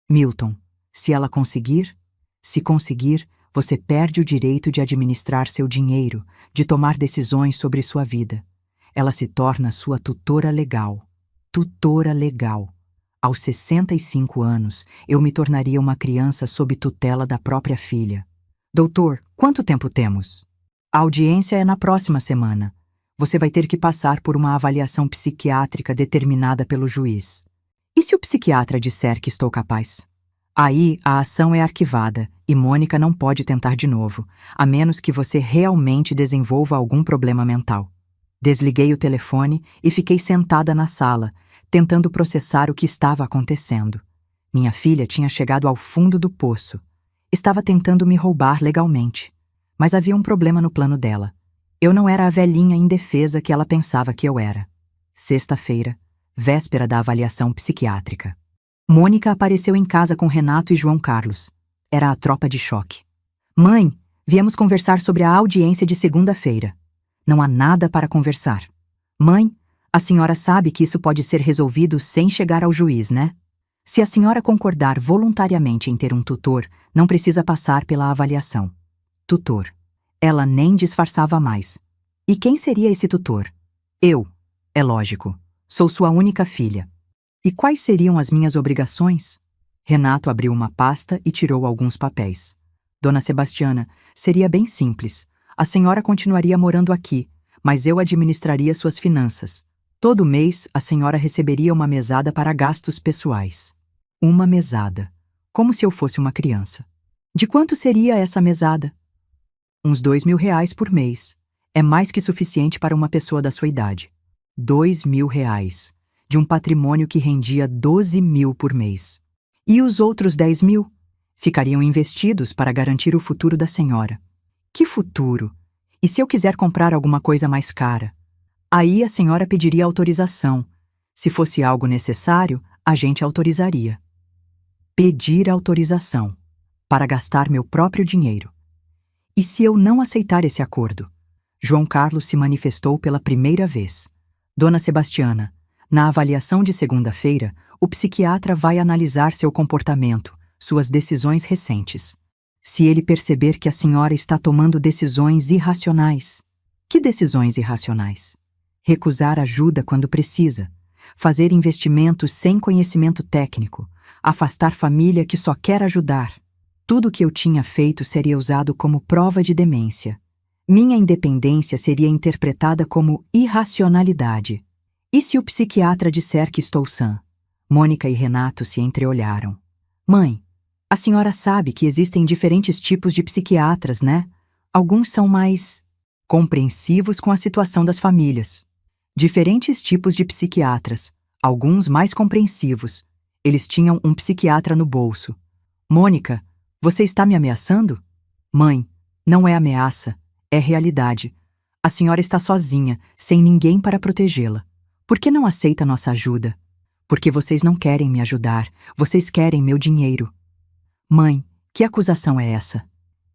Milton, se ela conseguir, se conseguir, você perde o direito de administrar seu dinheiro, de tomar decisões sobre sua vida. Ela se torna sua tutora legal. Tutora legal. Aos 65 anos, eu me tornaria uma criança sob tutela da própria filha. Doutor, quanto tempo temos? A audiência é na próxima semana. Você vai ter que passar por uma avaliação psiquiátrica determinada pelo juiz. E se o psiquiatra disser que estou capaz? Aí a ação é arquivada e Mônica não pode tentar de novo, a menos que você realmente desenvolva algum problema mental. Desliguei o telefone e fiquei sentada na sala, tentando processar o que estava acontecendo. Minha filha tinha chegado ao fundo do poço. Estava tentando me roubar legalmente, mas havia um problema no plano dela. Eu não era a velhinha indefesa que ela pensava que eu era. Sexta-feira, véspera da avaliação psiquiátrica. Mônica apareceu em casa com Renato e João Carlos. Era a tropa de choque. Mãe, viemos conversar sobre a audiência de segunda-feira. Não há nada para conversar. Mãe, a senhora sabe que isso pode ser resolvido sem chegar ao juiz, né? Se a senhora concordar voluntariamente em ter um tutor, não precisa passar pela avaliação. Tutor. Ela nem disfarçava mais. E quem seria esse tutor? Eu. É lógico. Sou sua única filha. E quais seriam as minhas obrigações? Renato abriu uma pasta e tirou alguns papéis. Dona Sebastiana, seria bem simples. A senhora continuaria morando aqui, mas eu administraria suas finanças. Todo mês, a senhora receberia uma mesada para gastos pessoais. Uma mesada. Como se eu fosse uma criança. De quanto seria essa mesada? Uns R$ 2.000 por mês. É mais que suficiente para uma pessoa da sua idade. R$ 2.000. De um patrimônio que rendia 12.000 por mês. E os outros 10.000? Ficariam investidos para garantir o futuro da senhora. Que futuro? E se eu quiser comprar alguma coisa mais cara? Aí a senhora pediria autorização. Se fosse algo necessário, a gente autorizaria. Pedir autorização. Para gastar meu próprio dinheiro. E se eu não aceitar esse acordo? João Carlos se manifestou pela primeira vez. Dona Sebastiana, na avaliação de segunda-feira, o psiquiatra vai analisar seu comportamento, suas decisões recentes. Se ele perceber que a senhora está tomando decisões irracionais. Que decisões irracionais? Recusar ajuda quando precisa, fazer investimentos sem conhecimento técnico, afastar família que só quer ajudar. Tudo o que eu tinha feito seria usado como prova de demência. Minha independência seria interpretada como irracionalidade. E se o psiquiatra disser que estou sã? Mônica e Renato se entreolharam. Mãe, a senhora sabe que existem diferentes tipos de psiquiatras, né? Alguns são mais compreensivos com a situação das famílias. Diferentes tipos de psiquiatras, alguns mais compreensivos. Eles tinham um psiquiatra no bolso. Mônica, você está me ameaçando? Mãe, não é ameaça, é realidade. A senhora está sozinha, sem ninguém para protegê-la. Por que não aceita nossa ajuda? Porque vocês não querem me ajudar, vocês querem meu dinheiro. Mãe, que acusação é essa?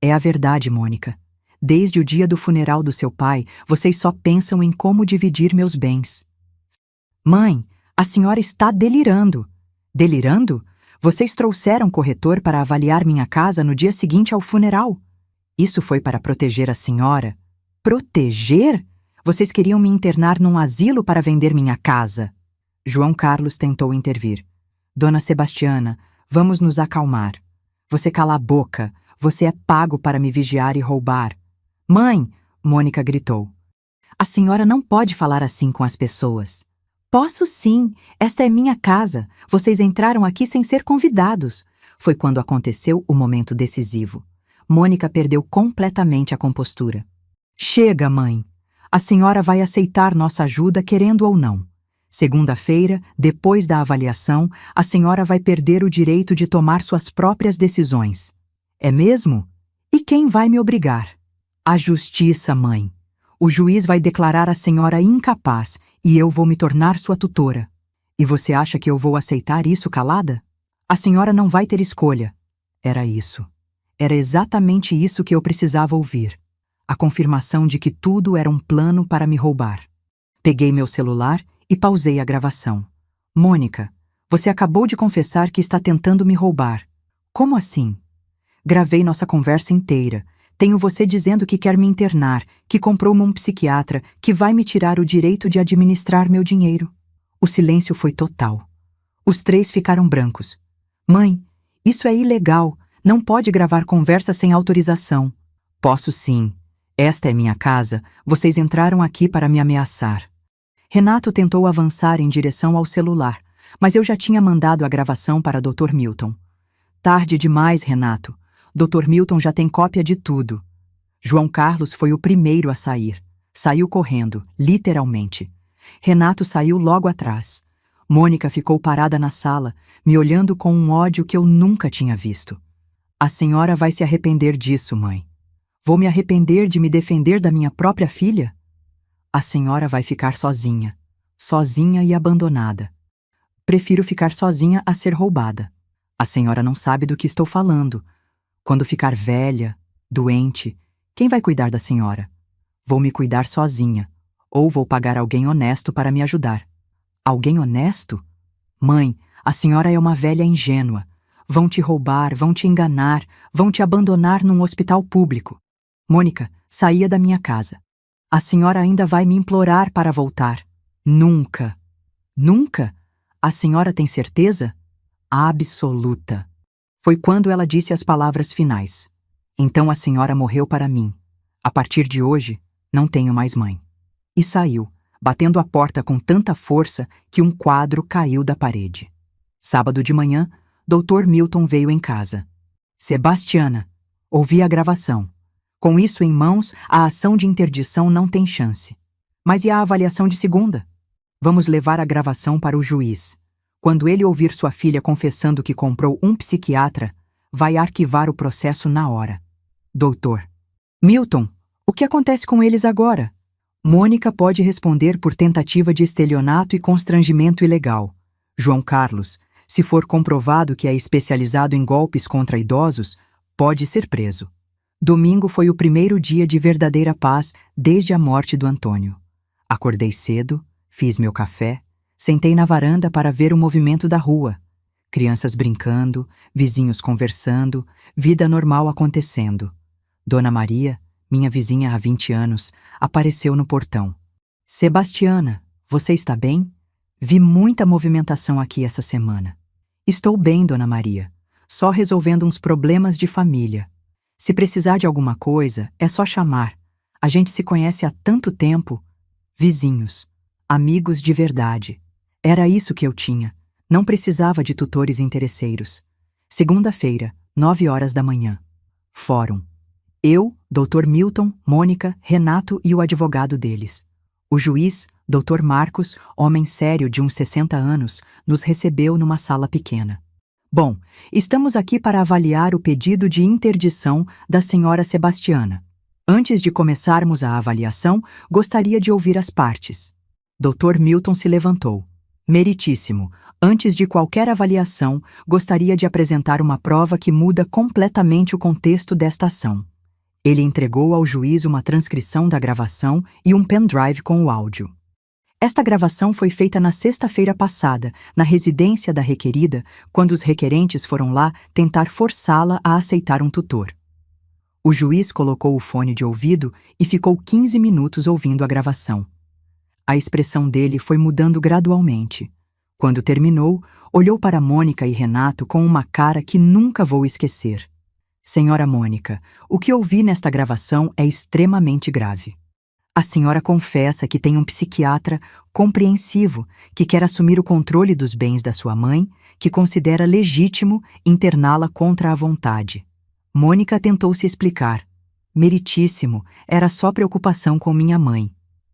É a verdade, Mônica. Desde o dia do funeral do seu pai, vocês só pensam em como dividir meus bens. Mãe, a senhora está delirando. Delirando? Vocês trouxeram corretor para avaliar minha casa no dia seguinte ao funeral. Isso foi para proteger a senhora? Proteger? Vocês queriam me internar num asilo para vender minha casa. João Carlos tentou intervir. Dona Sebastiana, vamos nos acalmar. Você cala a boca. Você é pago para me vigiar e roubar. Mãe! Mônica gritou. A senhora não pode falar assim com as pessoas. Posso sim. Esta é minha casa. Vocês entraram aqui sem ser convidados. Foi quando aconteceu o momento decisivo. Mônica perdeu completamente a compostura. Chega, mãe. A senhora vai aceitar nossa ajuda, querendo ou não. Segunda-feira, depois da avaliação, a senhora vai perder o direito de tomar suas próprias decisões. É mesmo? E quem vai me obrigar? A justiça, mãe. O juiz vai declarar a senhora incapaz e eu vou me tornar sua tutora. E você acha que eu vou aceitar isso calada? A senhora não vai ter escolha. Era isso. Era exatamente isso que eu precisava ouvir. A confirmação de que tudo era um plano para me roubar. Peguei meu celular e pausei a gravação. Mônica, você acabou de confessar que está tentando me roubar. Como assim? Gravei nossa conversa inteira. Tenho você dizendo que quer me internar, que comprou-me um psiquiatra, que vai me tirar o direito de administrar meu dinheiro. O silêncio foi total. Os três ficaram brancos. Mãe, isso é ilegal. Não pode gravar conversa sem autorização. Posso sim. Esta é minha casa. Vocês entraram aqui para me ameaçar. Renato tentou avançar em direção ao celular, mas eu já tinha mandado a gravação para Dr. Milton. Tarde demais, Renato. Dr. Milton já tem cópia de tudo. João Carlos foi o primeiro a sair. Saiu correndo, literalmente. Renato saiu logo atrás. Mônica ficou parada na sala, me olhando com um ódio que eu nunca tinha visto. A senhora vai se arrepender disso, mãe. Vou me arrepender de me defender da minha própria filha? A senhora vai ficar sozinha. sozinha e abandonada. Prefiro ficar sozinha a ser roubada. A senhora não sabe do que estou falando. Quando ficar velha, doente, quem vai cuidar da senhora? Vou me cuidar sozinha, ou vou pagar alguém honesto para me ajudar. Alguém honesto? Mãe, a senhora é uma velha ingênua. Vão te roubar, vão te enganar, vão te abandonar num hospital público. Mônica, saía da minha casa. A senhora ainda vai me implorar para voltar. Nunca. Nunca? A senhora tem certeza? Absoluta. Foi quando ela disse as palavras finais. Então a senhora morreu para mim. A partir de hoje, não tenho mais mãe. E saiu, batendo a porta com tanta força que um quadro caiu da parede. Sábado de manhã, Dr. Milton veio em casa. Sebastiana, ouvi a gravação. Com isso em mãos, a ação de interdição não tem chance. Mas e a avaliação de segunda? Vamos levar a gravação para o juiz. Quando ele ouvir sua filha confessando que comprou um psiquiatra, vai arquivar o processo na hora. Doutor. Milton, o que acontece com eles agora? Mônica pode responder por tentativa de estelionato e constrangimento ilegal. João Carlos, se for comprovado que é especializado em golpes contra idosos, pode ser preso. Domingo foi o primeiro dia de verdadeira paz desde a morte do Antônio. Acordei cedo, fiz meu café, sentei na varanda para ver o movimento da rua. Crianças brincando, vizinhos conversando, vida normal acontecendo. Dona Maria, minha vizinha há 20 anos, apareceu no portão. Sebastiana, você está bem? Vi muita movimentação aqui essa semana. Estou bem, Dona Maria. Só resolvendo uns problemas de família. Se precisar de alguma coisa, é só chamar. A gente se conhece há tanto tempo. Vizinhos. Amigos de verdade. Era isso que eu tinha. Não precisava de tutores interesseiros. Segunda-feira, 9 horas da manhã. Fórum. Eu, Dr. Milton, Mônica, Renato e o advogado deles. O juiz, Dr. Marcos, homem sério de uns 60 anos, nos recebeu numa sala pequena. Bom, estamos aqui para avaliar o pedido de interdição da senhora Sebastiana. Antes de começarmos a avaliação, gostaria de ouvir as partes. Dr. Milton se levantou. Meritíssimo, antes de qualquer avaliação, gostaria de apresentar uma prova que muda completamente o contexto desta ação. Ele entregou ao juiz uma transcrição da gravação e um pendrive com o áudio. Esta gravação foi feita na sexta-feira passada, na residência da requerida, quando os requerentes foram lá tentar forçá-la a aceitar um tutor. O juiz colocou o fone de ouvido e ficou 15 minutos ouvindo a gravação. A expressão dele foi mudando gradualmente. Quando terminou, olhou para Mônica e Renato com uma cara que nunca vou esquecer. Senhora Mônica, o que ouvi nesta gravação é extremamente grave. A senhora confessa que tem um psiquiatra compreensivo que quer assumir o controle dos bens da sua mãe, que considera legítimo interná-la contra a vontade. Mônica tentou se explicar. Meritíssimo, era só preocupação com minha mãe.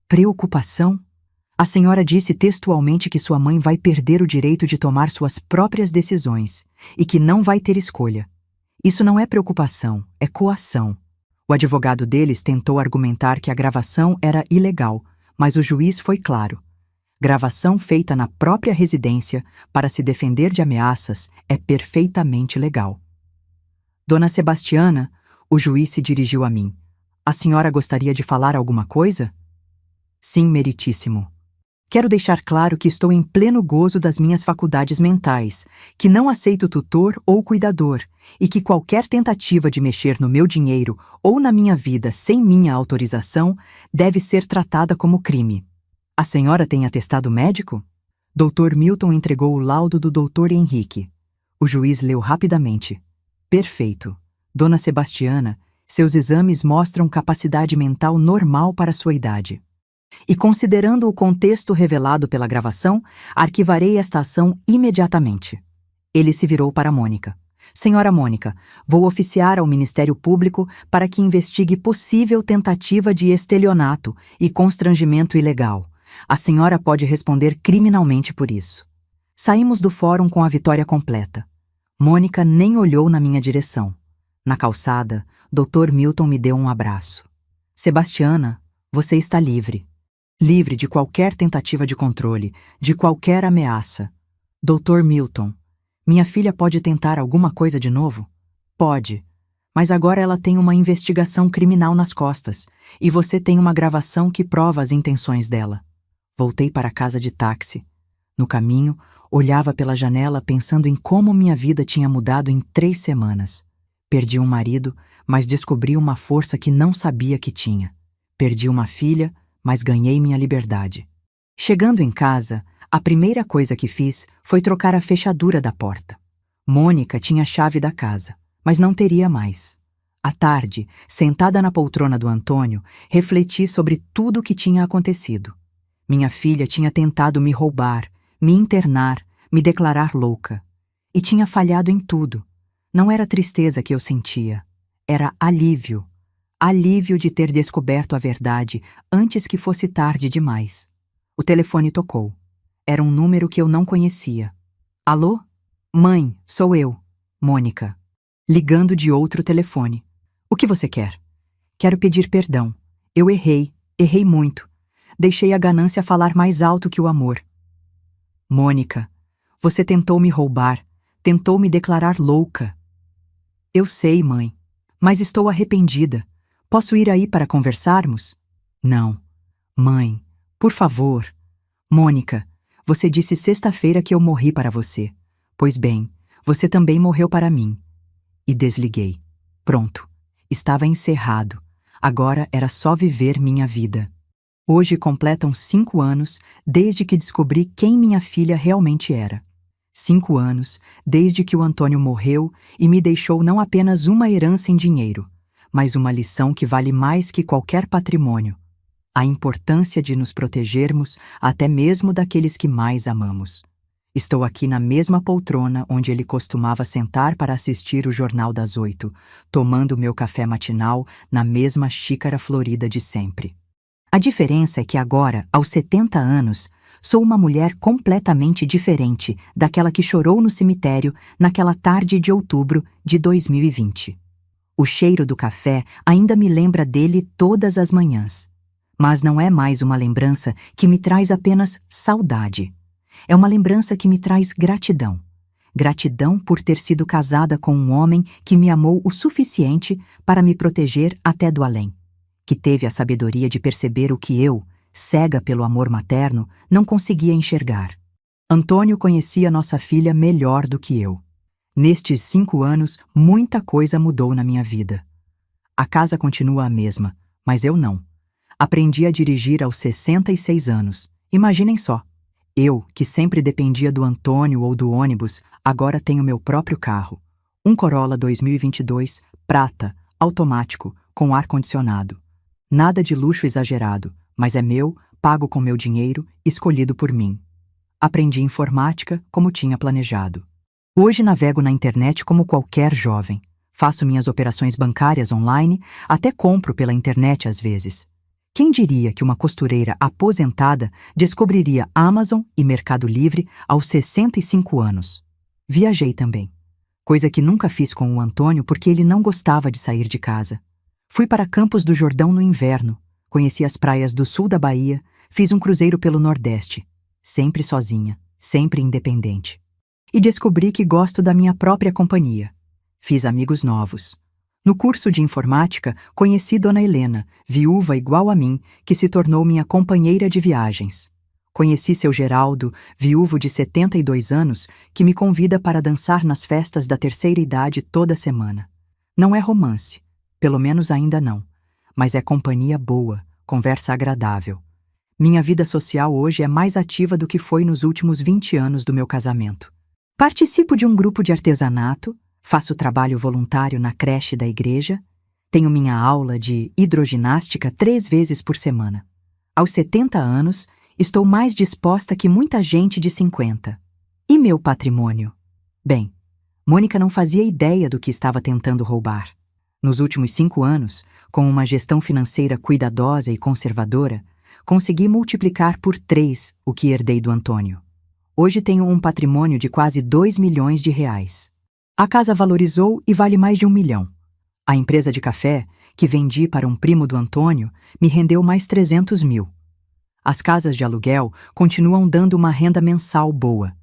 Preocupação? A senhora disse textualmente que sua mãe vai perder o direito de tomar suas próprias decisões e que não vai ter escolha. Isso não é preocupação, é coação. O advogado deles tentou argumentar que a gravação era ilegal, mas o juiz foi claro. Gravação feita na própria residência para se defender de ameaças é perfeitamente legal. Dona Sebastiana, o juiz se dirigiu a mim. A senhora gostaria de falar alguma coisa? Sim, meritíssimo. Quero deixar claro que estou em pleno gozo das minhas faculdades mentais, que não aceito tutor ou cuidador, e que qualquer tentativa de mexer no meu dinheiro ou na minha vida sem minha autorização deve ser tratada como crime. A senhora tem atestado médico? Dr. Milton entregou o laudo do Dr. Henrique. O juiz leu rapidamente. Perfeito. Dona Sebastiana, seus exames mostram capacidade mental normal para sua idade. E considerando o contexto revelado pela gravação, arquivarei esta ação imediatamente. Ele se virou para Mônica. Senhora Mônica, vou oficiar ao Ministério Público para que investigue possível tentativa de estelionato e constrangimento ilegal. A senhora pode responder criminalmente por isso. Saímos do fórum com a vitória completa. Mônica nem olhou na minha direção. Na calçada, Dr. Milton me deu um abraço. Sebastiana, você está livre. livre de qualquer tentativa de controle, de qualquer ameaça. Dr. Milton, minha filha pode tentar alguma coisa de novo? Pode. Mas agora ela tem uma investigação criminal nas costas, e você tem uma gravação que prova as intenções dela. Voltei para casa de táxi. No caminho, olhava pela janela pensando em como minha vida tinha mudado em 3 semanas. Perdi um marido, mas descobri uma força que não sabia que tinha. Perdi uma filha, mas ganhei minha liberdade. Chegando em casa, a primeira coisa que fiz foi trocar a fechadura da porta. Mônica tinha a chave da casa, mas não teria mais. À tarde, sentada na poltrona do Antônio, refleti sobre tudo o que tinha acontecido. Minha filha tinha tentado me roubar, me internar, me declarar louca. E tinha falhado em tudo. Não era tristeza que eu sentia, era alívio. Alívio de ter descoberto a verdade antes que fosse tarde demais. O telefone tocou. Era um número que eu não conhecia. Alô? Mãe, sou eu, Mônica. Ligando de outro telefone. O que você quer? Quero pedir perdão. Eu errei muito. Deixei a ganância falar mais alto que o amor. Mônica, você tentou me roubar, tentou me declarar louca. Eu sei, mãe, mas estou arrependida. Posso ir aí para conversarmos? Não. Mãe, por favor. Mônica, você disse sexta-feira que eu morri para você. Pois bem, você também morreu para mim. E desliguei. Pronto. Estava encerrado. Agora era só viver minha vida. Hoje completam 5 anos desde que descobri quem minha filha realmente era. 5 anos desde que o Antônio morreu e me deixou não apenas uma herança em dinheiro, mas uma lição que vale mais que qualquer patrimônio. A importância de nos protegermos até mesmo daqueles que mais amamos. Estou aqui na mesma poltrona onde ele costumava sentar para assistir o Jornal das 8, tomando meu café matinal na mesma xícara florida de sempre. A diferença é que agora, aos 70 anos, sou uma mulher completamente diferente daquela que chorou no cemitério naquela tarde de outubro de 2020. O cheiro do café ainda me lembra dele todas as manhãs. Mas não é mais uma lembrança que me traz apenas saudade. É uma lembrança que me traz gratidão. Gratidão por ter sido casada com um homem que me amou o suficiente para me proteger até do além. Que teve a sabedoria de perceber o que eu, cega pelo amor materno, não conseguia enxergar. Antônio conhecia nossa filha melhor do que eu. Nestes 5 anos, muita coisa mudou na minha vida. A casa continua a mesma, mas eu não. Aprendi a dirigir aos 66 anos. Imaginem só. Eu, que sempre dependia do Antônio ou do ônibus, agora tenho meu próprio carro. Um Corolla 2022, prata, automático, com ar-condicionado. Nada de luxo exagerado, mas é meu, pago com meu dinheiro, escolhido por mim. Aprendi informática como tinha planejado. Hoje navego na internet como qualquer jovem. Faço minhas operações bancárias online, até compro pela internet às vezes. Quem diria que uma costureira aposentada descobriria Amazon e Mercado Livre aos 65 anos? Viajei também. Coisa que nunca fiz com o Antônio porque ele não gostava de sair de casa. Fui para Campos do Jordão no inverno, conheci as praias do sul da Bahia, fiz um cruzeiro pelo Nordeste. Sempre sozinha, sempre independente. E descobri que gosto da minha própria companhia. Fiz amigos novos. No curso de informática, conheci Dona Helena, viúva igual a mim, que se tornou minha companheira de viagens. Conheci seu Geraldo, viúvo de 72 anos, que me convida para dançar nas festas da terceira idade toda semana. Não é romance, pelo menos ainda não, mas é companhia boa, conversa agradável. Minha vida social hoje é mais ativa do que foi nos últimos 20 anos do meu casamento. Participo de um grupo de artesanato, faço trabalho voluntário na creche da igreja, tenho minha aula de hidroginástica 3 vezes por semana. Aos 70 anos, estou mais disposta que muita gente de 50. E meu patrimônio? Bem, Mônica não fazia ideia do que estava tentando roubar. Nos últimos 5 anos, com uma gestão financeira cuidadosa e conservadora, consegui multiplicar por 3 o que herdei do Antônio. Hoje tenho um patrimônio de quase 2 milhões de reais. A casa valorizou e vale mais de 1 milhão. A empresa de café, que vendi para um primo do Antônio, me rendeu mais 300 mil. As casas de aluguel continuam dando uma renda mensal boa.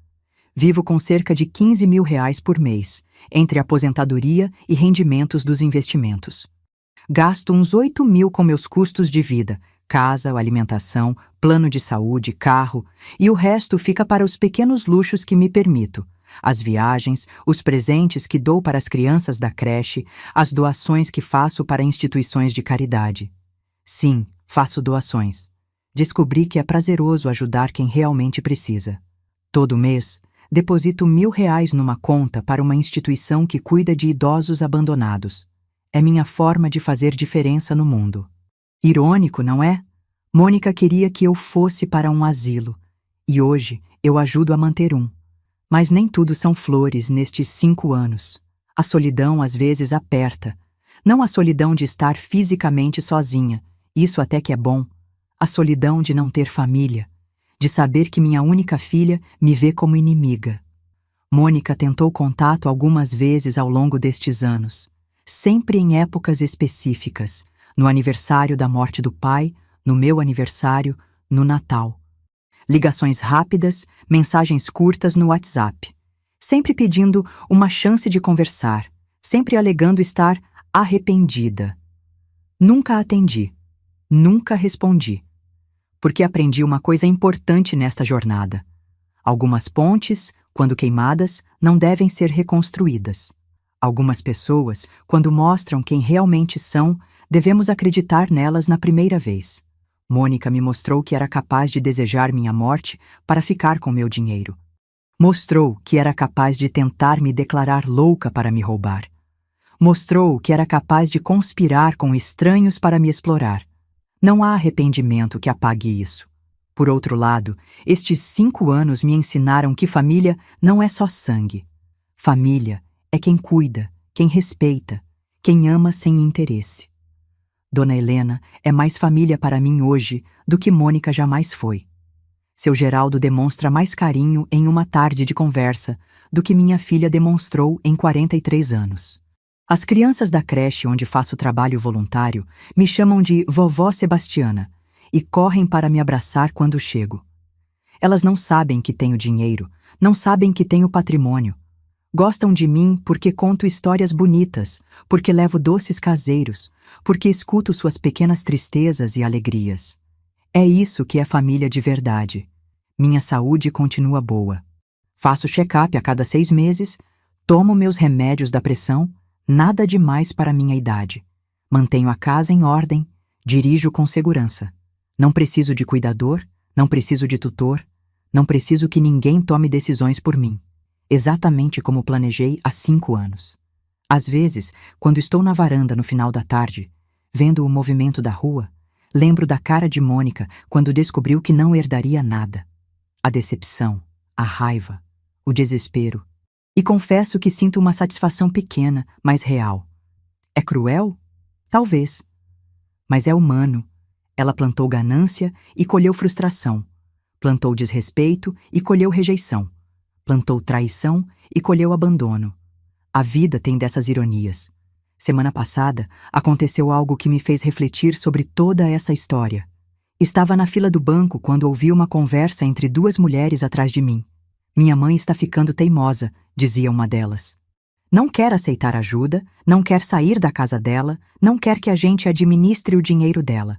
Vivo com cerca de R$ 15.000 por mês, entre aposentadoria e rendimentos dos investimentos. Gasto uns 8.000 com meus custos de vida, casa, alimentação, plano de saúde, carro, e o resto fica para os pequenos luxos que me permito. As viagens, os presentes que dou para as crianças da creche, as doações que faço para instituições de caridade. Sim, faço doações. Descobri que é prazeroso ajudar quem realmente precisa. Todo mês, deposito R$ 1.000 numa conta para uma instituição que cuida de idosos abandonados. É minha forma de fazer diferença no mundo. Irônico, não é? Mônica queria que eu fosse para um asilo, e hoje eu ajudo a manter um. Mas nem tudo são flores nestes 5 anos. A solidão às vezes aperta. Não a solidão de estar fisicamente sozinha, isso até que é bom. A solidão de não ter família, de saber que minha única filha me vê como inimiga. Mônica tentou contato algumas vezes ao longo destes anos, sempre em épocas específicas, no aniversário da morte do pai, no meu aniversário, no Natal. Ligações rápidas, mensagens curtas no WhatsApp. Sempre pedindo uma chance de conversar, sempre alegando estar arrependida. Nunca atendi, nunca respondi. Porque aprendi uma coisa importante nesta jornada. Algumas pontes, quando queimadas, não devem ser reconstruídas. Algumas pessoas, quando mostram quem realmente são, devemos acreditar nelas na primeira vez. Mônica me mostrou que era capaz de desejar minha morte para ficar com meu dinheiro. Mostrou que era capaz de tentar me declarar louca para me roubar. Mostrou que era capaz de conspirar com estranhos para me explorar. Não há arrependimento que apague isso. Por outro lado, estes 5 anos me ensinaram que família não é só sangue. Família é quem cuida, quem respeita, quem ama sem interesse. Dona Helena é mais família para mim hoje do que Mônica jamais foi. Seu Geraldo demonstra mais carinho em uma tarde de conversa do que minha filha demonstrou em 43 anos. As crianças da creche onde faço trabalho voluntário me chamam de Vovó Sebastiana e correm para me abraçar quando chego. Elas não sabem que tenho dinheiro, não sabem que tenho patrimônio. Gostam de mim porque conto histórias bonitas, porque levo doces caseiros, porque escuto suas pequenas tristezas e alegrias. É isso que é família de verdade. Minha saúde continua boa. Faço check-up a cada 6 meses, tomo meus remédios da pressão, nada demais para minha idade. Mantenho a casa em ordem, dirijo com segurança. Não preciso de cuidador, não preciso de tutor, não preciso que ninguém tome decisões por mim. Exatamente como planejei há 5 anos. Às vezes, quando estou na varanda no final da tarde, vendo o movimento da rua, lembro da cara de Mônica quando descobriu que não herdaria nada. A decepção, a raiva, o desespero. E confesso que sinto uma satisfação pequena, mas real. É cruel? Talvez. Mas é humano. Ela plantou ganância e colheu frustração. Plantou desrespeito e colheu rejeição. Plantou traição e colheu abandono. A vida tem dessas ironias. Semana passada, aconteceu algo que me fez refletir sobre toda essa história. Estava na fila do banco quando ouvi uma conversa entre 2 mulheres atrás de mim. Minha mãe está ficando teimosa, dizia uma delas. Não quer aceitar ajuda, não quer sair da casa dela, não quer que a gente administre o dinheiro dela.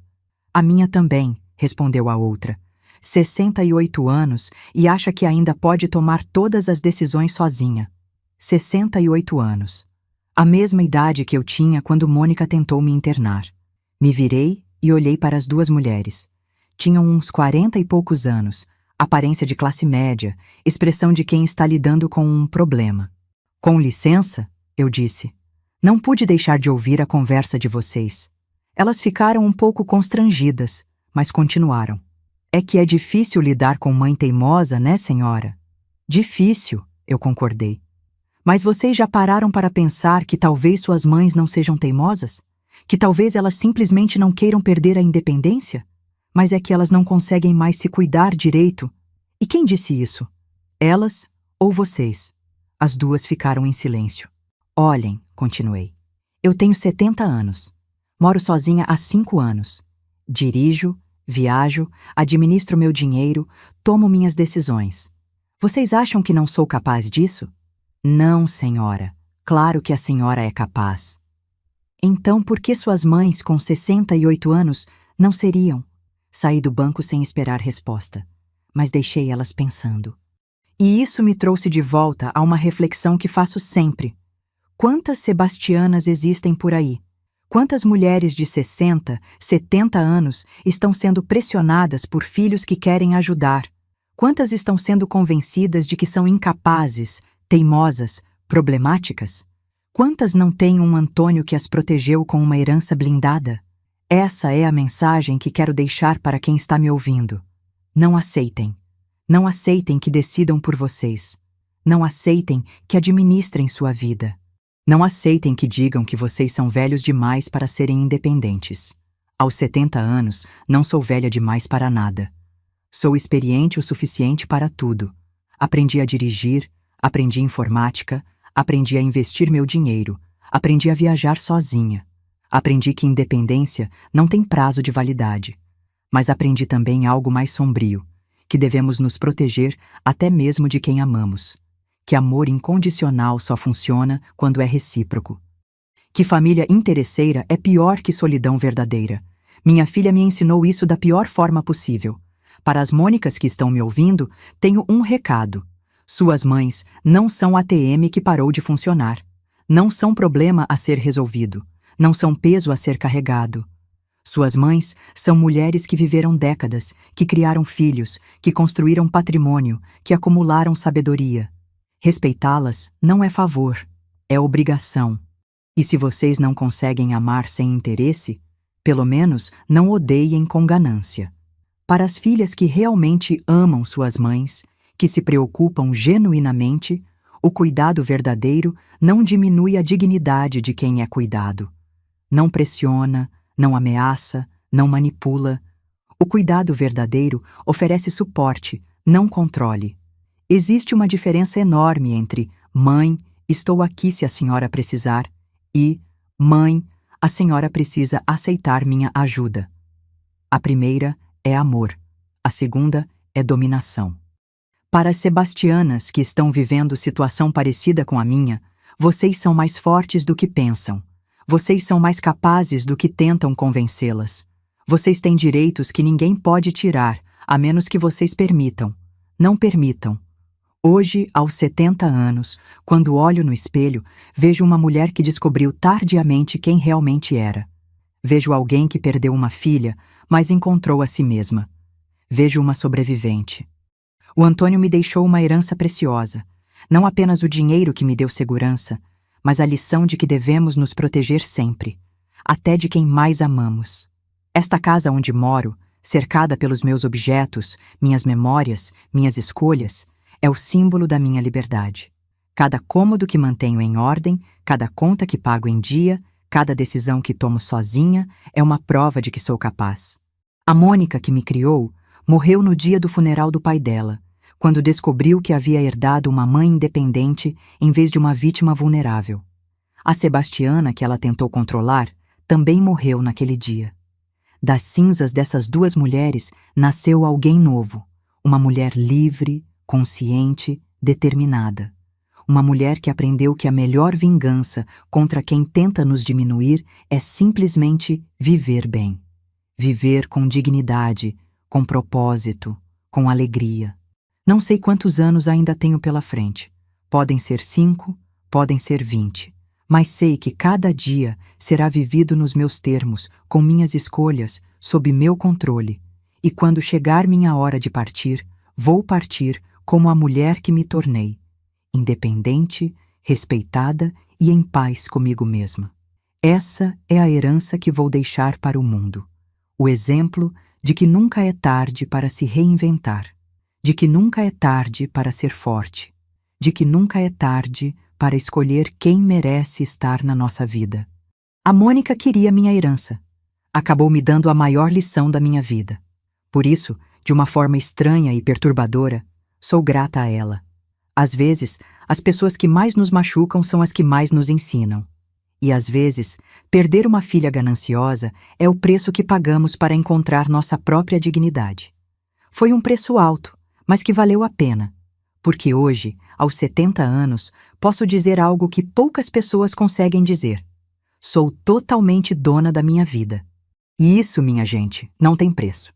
A minha também, respondeu a outra. 68 anos e acha que ainda pode tomar todas as decisões sozinha. 68 anos. A mesma idade que eu tinha quando Mônica tentou me internar. Me virei e olhei para as 2 mulheres. Tinham uns 40 e poucos anos, aparência de classe média, expressão de quem está lidando com um problema. Com licença, eu disse. Não pude deixar de ouvir a conversa de vocês. Elas ficaram um pouco constrangidas, mas continuaram. É que é difícil lidar com mãe teimosa, né, senhora? Difícil, eu concordei. Mas vocês já pararam para pensar que talvez suas mães não sejam teimosas? Que talvez elas simplesmente não queiram perder a independência? Mas é que elas não conseguem mais se cuidar direito. E quem disse isso? Elas ou vocês? As 2 ficaram em silêncio. Olhem, continuei. Eu tenho 70 anos. Moro sozinha há 5 anos. Dirijo, Viajo, administro meu dinheiro, tomo minhas decisões. Vocês acham que não sou capaz disso? Não, senhora. Claro que a senhora é capaz. Então, por que suas mães, com 68 anos, não seriam? Saí do banco sem esperar resposta, mas deixei elas pensando. E isso me trouxe de volta a uma reflexão que faço sempre. Quantas Sebastianas existem por aí? Quantas mulheres de 60, 70 anos estão sendo pressionadas por filhos que querem ajudar? Quantas estão sendo convencidas de que são incapazes, teimosas, problemáticas? Quantas não têm um Antônio que as protegeu com uma herança blindada? Essa é a mensagem que quero deixar para quem está me ouvindo. Não aceitem. Não aceitem que decidam por vocês. Não aceitem que administrem sua vida. Não aceitem que digam que vocês são velhos demais para serem independentes. Aos 70 anos, não sou velha demais para nada. Sou experiente o suficiente para tudo. Aprendi a dirigir, aprendi informática, aprendi a investir meu dinheiro, aprendi a viajar sozinha. Aprendi que independência não tem prazo de validade. Mas aprendi também algo mais sombrio, que devemos nos proteger até mesmo de quem amamos. Que amor incondicional só funciona quando é recíproco. Que família interesseira é pior que solidão verdadeira. Minha filha me ensinou isso da pior forma possível. Para as Mônicas que estão me ouvindo, tenho um recado. Suas mães não são ATM que parou de funcionar. Não são problema a ser resolvido. Não são peso a ser carregado. Suas mães são mulheres que viveram décadas, que criaram filhos, que construíram patrimônio, que acumularam sabedoria. Respeitá-las não é favor, é obrigação. E se vocês não conseguem amar sem interesse, pelo menos não odeiem com ganância. Para as filhas que realmente amam suas mães, que se preocupam genuinamente, o cuidado verdadeiro não diminui a dignidade de quem é cuidado. Não pressiona, não ameaça, não manipula. O cuidado verdadeiro oferece suporte, não controle. Existe uma diferença enorme entre mãe, estou aqui se a senhora precisar, e mãe, a senhora precisa aceitar minha ajuda. A primeira é amor, a segunda é dominação. Para as Sebastianas que estão vivendo situação parecida com a minha, vocês são mais fortes do que pensam. Vocês são mais capazes do que tentam convencê-las. Vocês têm direitos que ninguém pode tirar, a menos que vocês permitam. Não permitam. Hoje, aos 70 anos, quando olho no espelho, vejo uma mulher que descobriu tardiamente quem realmente era. Vejo alguém que perdeu uma filha, mas encontrou a si mesma. Vejo uma sobrevivente. O Antônio me deixou uma herança preciosa. Não apenas o dinheiro que me deu segurança, mas a lição de que devemos nos proteger sempre, até de quem mais amamos. Esta casa onde moro, cercada pelos meus objetos, minhas memórias, minhas escolhas, é o símbolo da minha liberdade. Cada cômodo que mantenho em ordem, cada conta que pago em dia, cada decisão que tomo sozinha é uma prova de que sou capaz. A Mônica que me criou morreu no dia do funeral do pai dela, quando descobriu que havia herdado uma mãe independente em vez de uma vítima vulnerável. A Sebastiana, que ela tentou controlar, também morreu naquele dia. Das cinzas dessas duas mulheres nasceu alguém novo, uma mulher livre, consciente, determinada. Uma mulher que aprendeu que a melhor vingança contra quem tenta nos diminuir é simplesmente viver bem. Viver com dignidade, com propósito, com alegria. Não sei quantos anos ainda tenho pela frente. Podem ser 5, podem ser 20. Mas sei que cada dia será vivido nos meus termos, com minhas escolhas, sob meu controle. E quando chegar minha hora de partir, vou partir como a mulher que me tornei, independente, respeitada e em paz comigo mesma. Essa é a herança que vou deixar para o mundo. O exemplo de que nunca é tarde para se reinventar, de que nunca é tarde para ser forte, de que nunca é tarde para escolher quem merece estar na nossa vida. A Mônica queria minha herança. Acabou me dando a maior lição da minha vida. Por isso, de uma forma estranha e perturbadora, sou grata a ela. Às vezes, as pessoas que mais nos machucam são as que mais nos ensinam. E às vezes, perder uma filha gananciosa é o preço que pagamos para encontrar nossa própria dignidade. Foi um preço alto, mas que valeu a pena, porque hoje, aos 70 anos, posso dizer algo que poucas pessoas conseguem dizer. Sou totalmente dona da minha vida. E isso, minha gente, não tem preço.